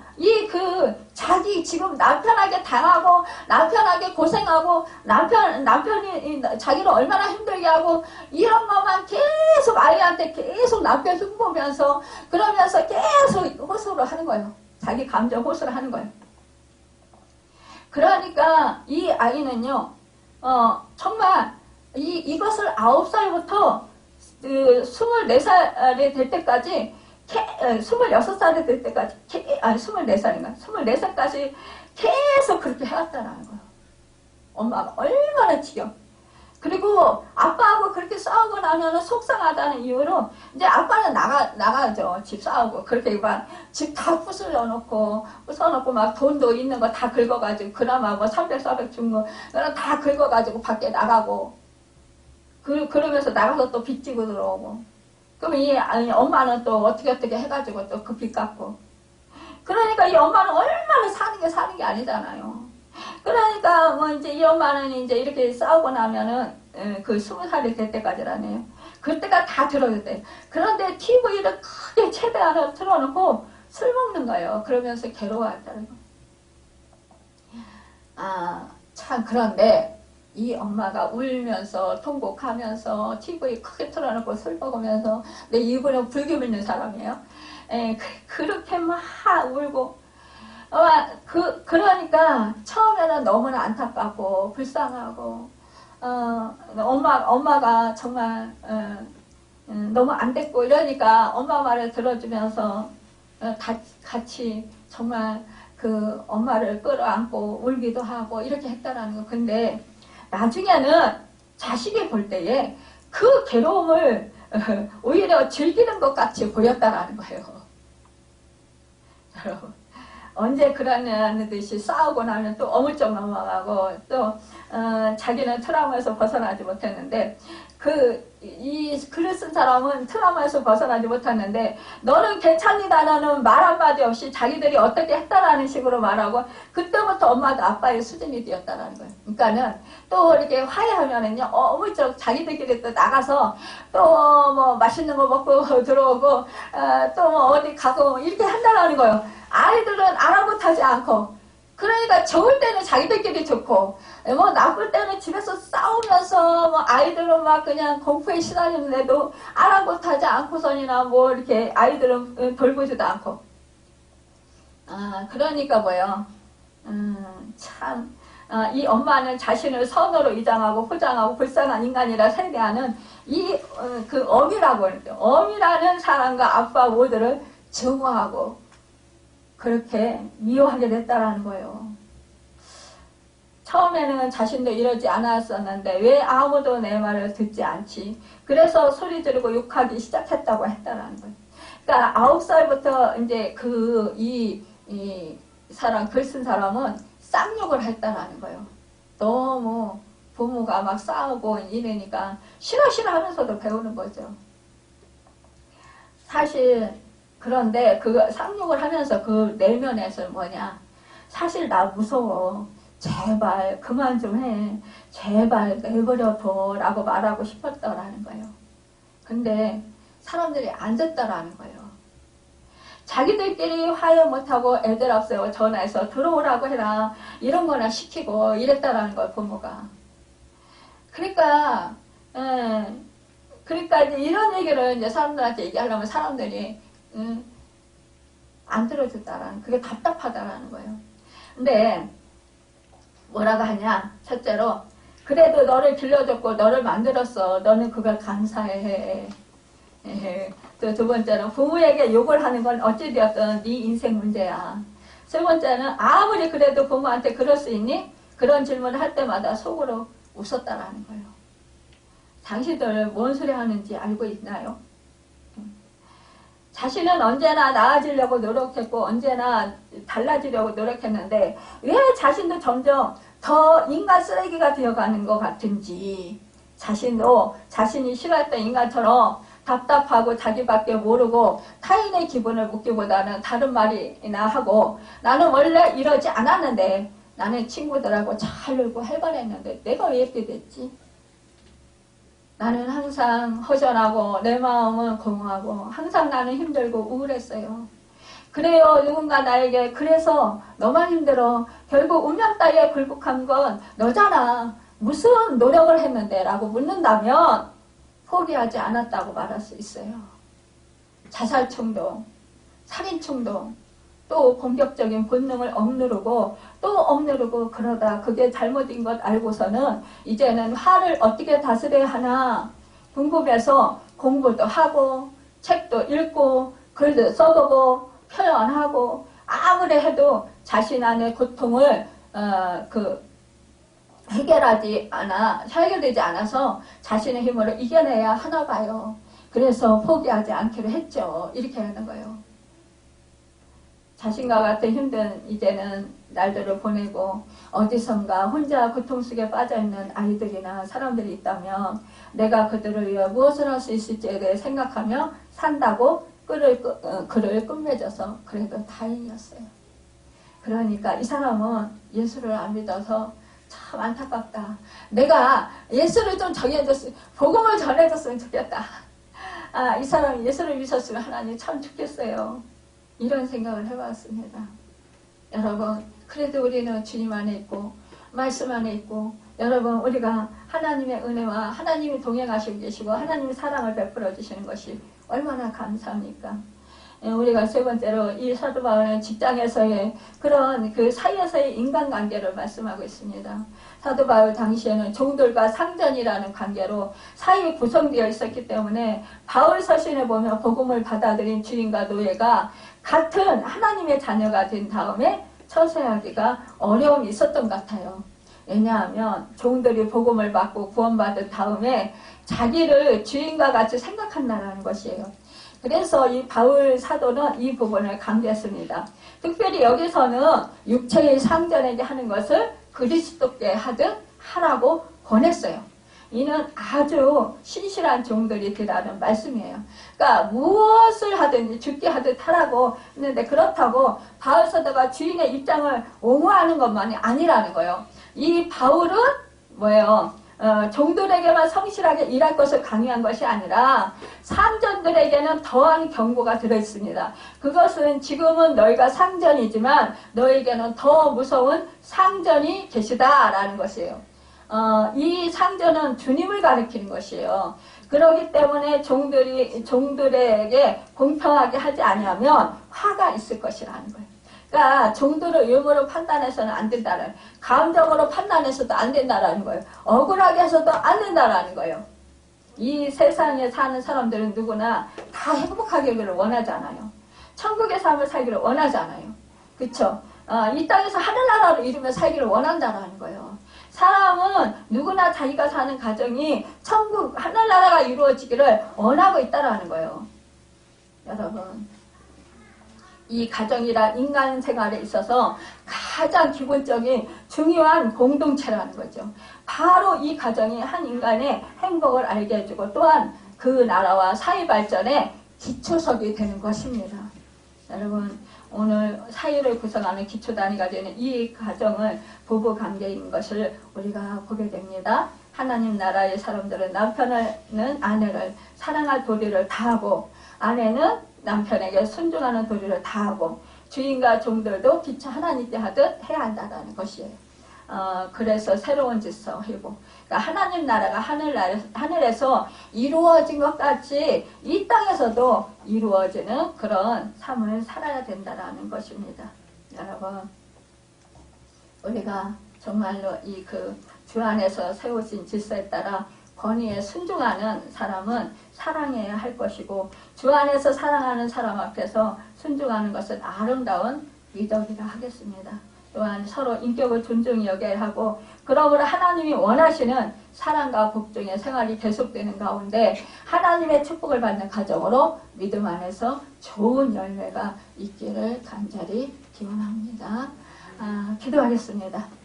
A: 자기 지금 남편에게 당하고 남편에게 고생하고 남편이 자기를 얼마나 힘들게 하고 이런 것만 계속 아이한테 계속 남편 흉보면서 그러면서 계속 호소를 하는 거예요. 자기 감정 호소를 하는 거예요. 그러니까 이 아이는요, 정말 이것을 9살부터 24살이 될 때까지 26살이 될 때까지 24살인가 24살까지 계속 그렇게 해왔다는 거예요. 엄마가 얼마나 지겨. 그리고 아빠하고 그렇게 싸우고 나면 속상하다는 이유로 이제 아빠는 나가죠. 집 싸우고 그렇게 막 집 다 부숴놓고 막 돈도 있는 거 다 긁어가지고 그나마 뭐 300, 400 준 거 다 긁어가지고 밖에 나가고 그러면서 나가서 또 빚 지고 들어오고. 그럼 엄마는 또 어떻게 해가지고 또 그 빚 갚고. 그러니까 이 엄마는 얼마나 사는 게 아니잖아요. 그러니까 뭐 이제 이 엄마는 이제 이렇게 싸우고 나면은 그 20살이 될 때까지라네요. 그때가 다 들어야 돼. 그런데 TV를 크게 최대한으로 틀어놓고 술 먹는 거예요. 그러면서 괴로워한다는 거. 참 그런데 이 엄마가 울면서 통곡하면서 TV 크게 틀어놓고 술 먹으면서 근데 이분은 불교 믿는 사람이에요. 그렇게 막 울고 그러니까 처음에는 너무나 안타깝고 불쌍하고 엄마가 정말 너무 안 됐고 이러니까 엄마 말을 들어주면서 같이 정말 그 엄마를 끌어안고 울기도 하고 이렇게 했다라는 거. 근데 나중에는 자식이 볼 때에 그 괴로움을 오히려 즐기는 것 같이 보였다라는 거예요. 여러분, 언제 그러냐는 듯이 싸우고 나면 또 어물쩍 넘어가고 또 자기는 트라우마에서 벗어나지 못했는데 이 글을 쓴 사람은 트라우마에서 벗어나지 못했는데 너는 괜찮니다라는 말 한마디 없이 자기들이 어떻게 했다라는 식으로 말하고 그때부터 엄마도 아빠의 수준이 되었다라는 거예요. 그러니까는 또 이렇게 화해하면은요 어물쩍 자기들끼리 또 나가서 또 뭐 맛있는 거 먹고 들어오고 또 뭐 어디 가고 이렇게 한다라는 거예요. 아이들은 아랑곳하지 않고 그러니까 좋을 때는 자기들끼리 좋고 뭐 나쁠 때는 집에서 싸우면서 뭐 아이들은 막 그냥 공포에 시달리는데도 아랑곳하지 않고선이나 뭐 이렇게 아이들은 돌보지도 않고 그러니까 뭐요 참 이 엄마는 자신을 선으로 위장하고 포장하고 불쌍한 인간이라 세대하는 그 어미라고 하는데 어미라는 사람과 아빠 모두를 증오하고 그렇게 미워하게 됐다라는 거예요. 처음에는 자신도 이러지 않았었는데 왜 아무도 내 말을 듣지 않지? 그래서 소리 지르고 욕하기 시작했다고 했다라는 거예요. 그러니까 9살부터 이제 이 사람, 글 쓴 사람은 쌍욕을 했다라는 거예요. 너무 부모가 막 싸우고 이러니까 싫어 하면서도 배우는 거죠. 사실 그런데 그 쌍욕을 하면서 그 내면에서 뭐냐? 사실 나 무서워. 제발 그만 좀 해. 제발 내버려둬 라고 말하고 싶었다라는 거예요. 근데 사람들이 안 듣다라는 거예요. 자기들끼리 화해 못하고 애들 앞세워 전화해서 들어오라고 해라 이런 거나 시키고 이랬다라는 거예요. 부모가. 그러니까 이제 이런 얘기를 이제 사람들한테 얘기하려면 사람들이 안 들어준다라는, 그게 답답하다라는 거예요. 근데 뭐라고 하냐? 첫째로 그래도 너를 길러줬고 너를 만들었어. 너는 그걸 감사해. 또 두 번째는 부모에게 욕을 하는 건 어찌되었든 네 인생 문제야. 세 번째는 아무리 그래도 부모한테 그럴 수 있니? 그런 질문을 할 때마다 속으로 웃었다라는 거예요. 당신들 뭔 소리 하는지 알고 있나요? 자신은 언제나 나아지려고 노력했고 언제나 달라지려고 노력했는데 왜 자신도 점점 더 인간 쓰레기가 되어가는 것 같은지, 자신도 자신이 싫어했던 인간처럼 답답하고 자기밖에 모르고 타인의 기분을 묻기보다는 다른 말이나 하고, 나는 원래 이러지 않았는데 나는 친구들하고 잘 놀고 활발했는데 내가 왜 이렇게 됐지? 나는 항상 허전하고 내 마음은 공허하고 항상 나는 힘들고 우울했어요. 그래요. 누군가 나에게 그래서 너만 힘들어. 결국 운명 따위에 굴복한 건 너잖아. 무슨 노력을 했는데? 라고 묻는다면 포기하지 않았다고 말할 수 있어요. 자살충동, 살인충동, 또 공격적인 본능을 억누르고 또 억누르고 그러다 그게 잘못인 것 알고서는 이제는 화를 어떻게 다스려야 하나 궁금해서 공부도 하고 책도 읽고 글도 써보고 표현하고 아무리 해도 자신 안의 고통을 해결되지 않아서 자신의 힘으로 이겨내야 하나 봐요. 그래서 포기하지 않기로 했죠. 이렇게 하는 거예요. 자신과 같은 힘든 이제는 날들을 보내고 어디선가 혼자 고통 속에 빠져있는 아이들이나 사람들이 있다면 내가 그들을 위해 무엇을 할 수 있을지에 대해 생각하며 산다고 글을 끝맺어서 그래도 다행이었어요. 그러니까 이 사람은 예수를 안 믿어서 참 안타깝다. 내가 예수를 좀 정해줬으면, 복음을 전해줬으면 좋겠다. 이 사람이 예수를 믿었으면 하나님 참 좋겠어요. 이런 생각을 해봤습니다. 여러분, 그래도 우리는 주님 안에 있고 말씀 안에 있고, 여러분 우리가 하나님의 은혜와 하나님이 동행하시고 계시고 하나님의 사랑을 베풀어 주시는 것이 얼마나 감사합니까? 우리가 세 번째로 이 사도 바울은 직장에서의 그런 그 사이에서의 인간관계를 말씀하고 있습니다. 사도 바울 당시에는 종들과 상전이라는 관계로 사이 구성되어 있었기 때문에 바울 서신에 보면 복음을 받아들인 주인과 노예가 같은 하나님의 자녀가 된 다음에 처세하기가 어려움이 있었던 것 같아요. 왜냐하면 종들이 복음을 받고 구원받은 다음에 자기를 주인과 같이 생각한다는 것이에요. 그래서 이 바울 사도는 이 부분을 강조했습니다. 특별히 여기서는 육체의 상전에게 하는 것을 그리스도께 하듯 하라고 권했어요. 이는 아주 신실한 종들이 되라는 말씀이에요. 그러니까 무엇을 하든지 죽게 하듯 하라고 했는데, 그렇다고 바울 사도가 주인의 입장을 옹호하는 것만이 아니라는 거예요. 이 바울은 뭐예요? 종들에게만 성실하게 일할 것을 강요한 것이 아니라 상전들에게는 더한 경고가 들어있습니다. 그것은 지금은 너희가 상전이지만 너에게는 더 무서운 상전이 계시다라는 것이에요. 이 상전은 주님을 가리키는 것이에요. 그렇기 때문에 종들에게 공평하게 하지 않으면 화가 있을 것이라는 거예요. 그러니까 종들을 의무로 판단해서는 안 된다는, 감정으로 판단해서도 안 된다라는 거예요. 억울하게 해서도 안 된다라는 거예요. 이 세상에 사는 사람들은 누구나 다 행복하기를 원하잖아요. 천국의 삶을 살기를 원하잖아요. 그렇죠? 이 땅에서 하늘나라로 이루며 살기를 원한다라는 거예요. 사람은 누구나 자기가 사는 가정이 천국 하늘나라가 이루어지기를 원하고 있다라는 거예요. 여러분, 이 가정이란 인간 생활에 있어서 가장 기본적인 중요한 공동체라는 거죠. 바로 이 가정이 한 인간의 행복을 알게 해주고 또한 그 나라와 사회 발전의 기초석이 되는 것입니다. 여러분, 오늘 사회를 구성하는 기초단위가 되는 이 가정은 부부관계인 것을 우리가 보게 됩니다. 하나님 나라의 사람들은 남편은 아내를 사랑할 도리를 다하고 아내는 남편에게 순종하는 도리를 다하고 주인과 종들도 기초 하나님께 하듯 해야 한다는 것이에요. 그래서 새로운 질서 회복. 그러니까 하나님 나라가 하늘에서 이루어진 것 같이 이 땅에서도 이루어지는 그런 삶을 살아야 된다는 것입니다. 여러분, 우리가 정말로 이 주 안에서 세워진 질서에 따라 권위에 순종하는 사람은 사랑해야 할 것이고 주 안에서 사랑하는 사람 앞에서 순종하는 것은 아름다운 미덕이라 하겠습니다. 또한 서로 인격을 존중히 여겨야 하고 그러므로 하나님이 원하시는 사랑과 복종의 생활이 계속되는 가운데 하나님의 축복을 받는 가정으로 믿음 안에서 좋은 열매가 있기를 간절히 기원합니다. 기도하겠습니다.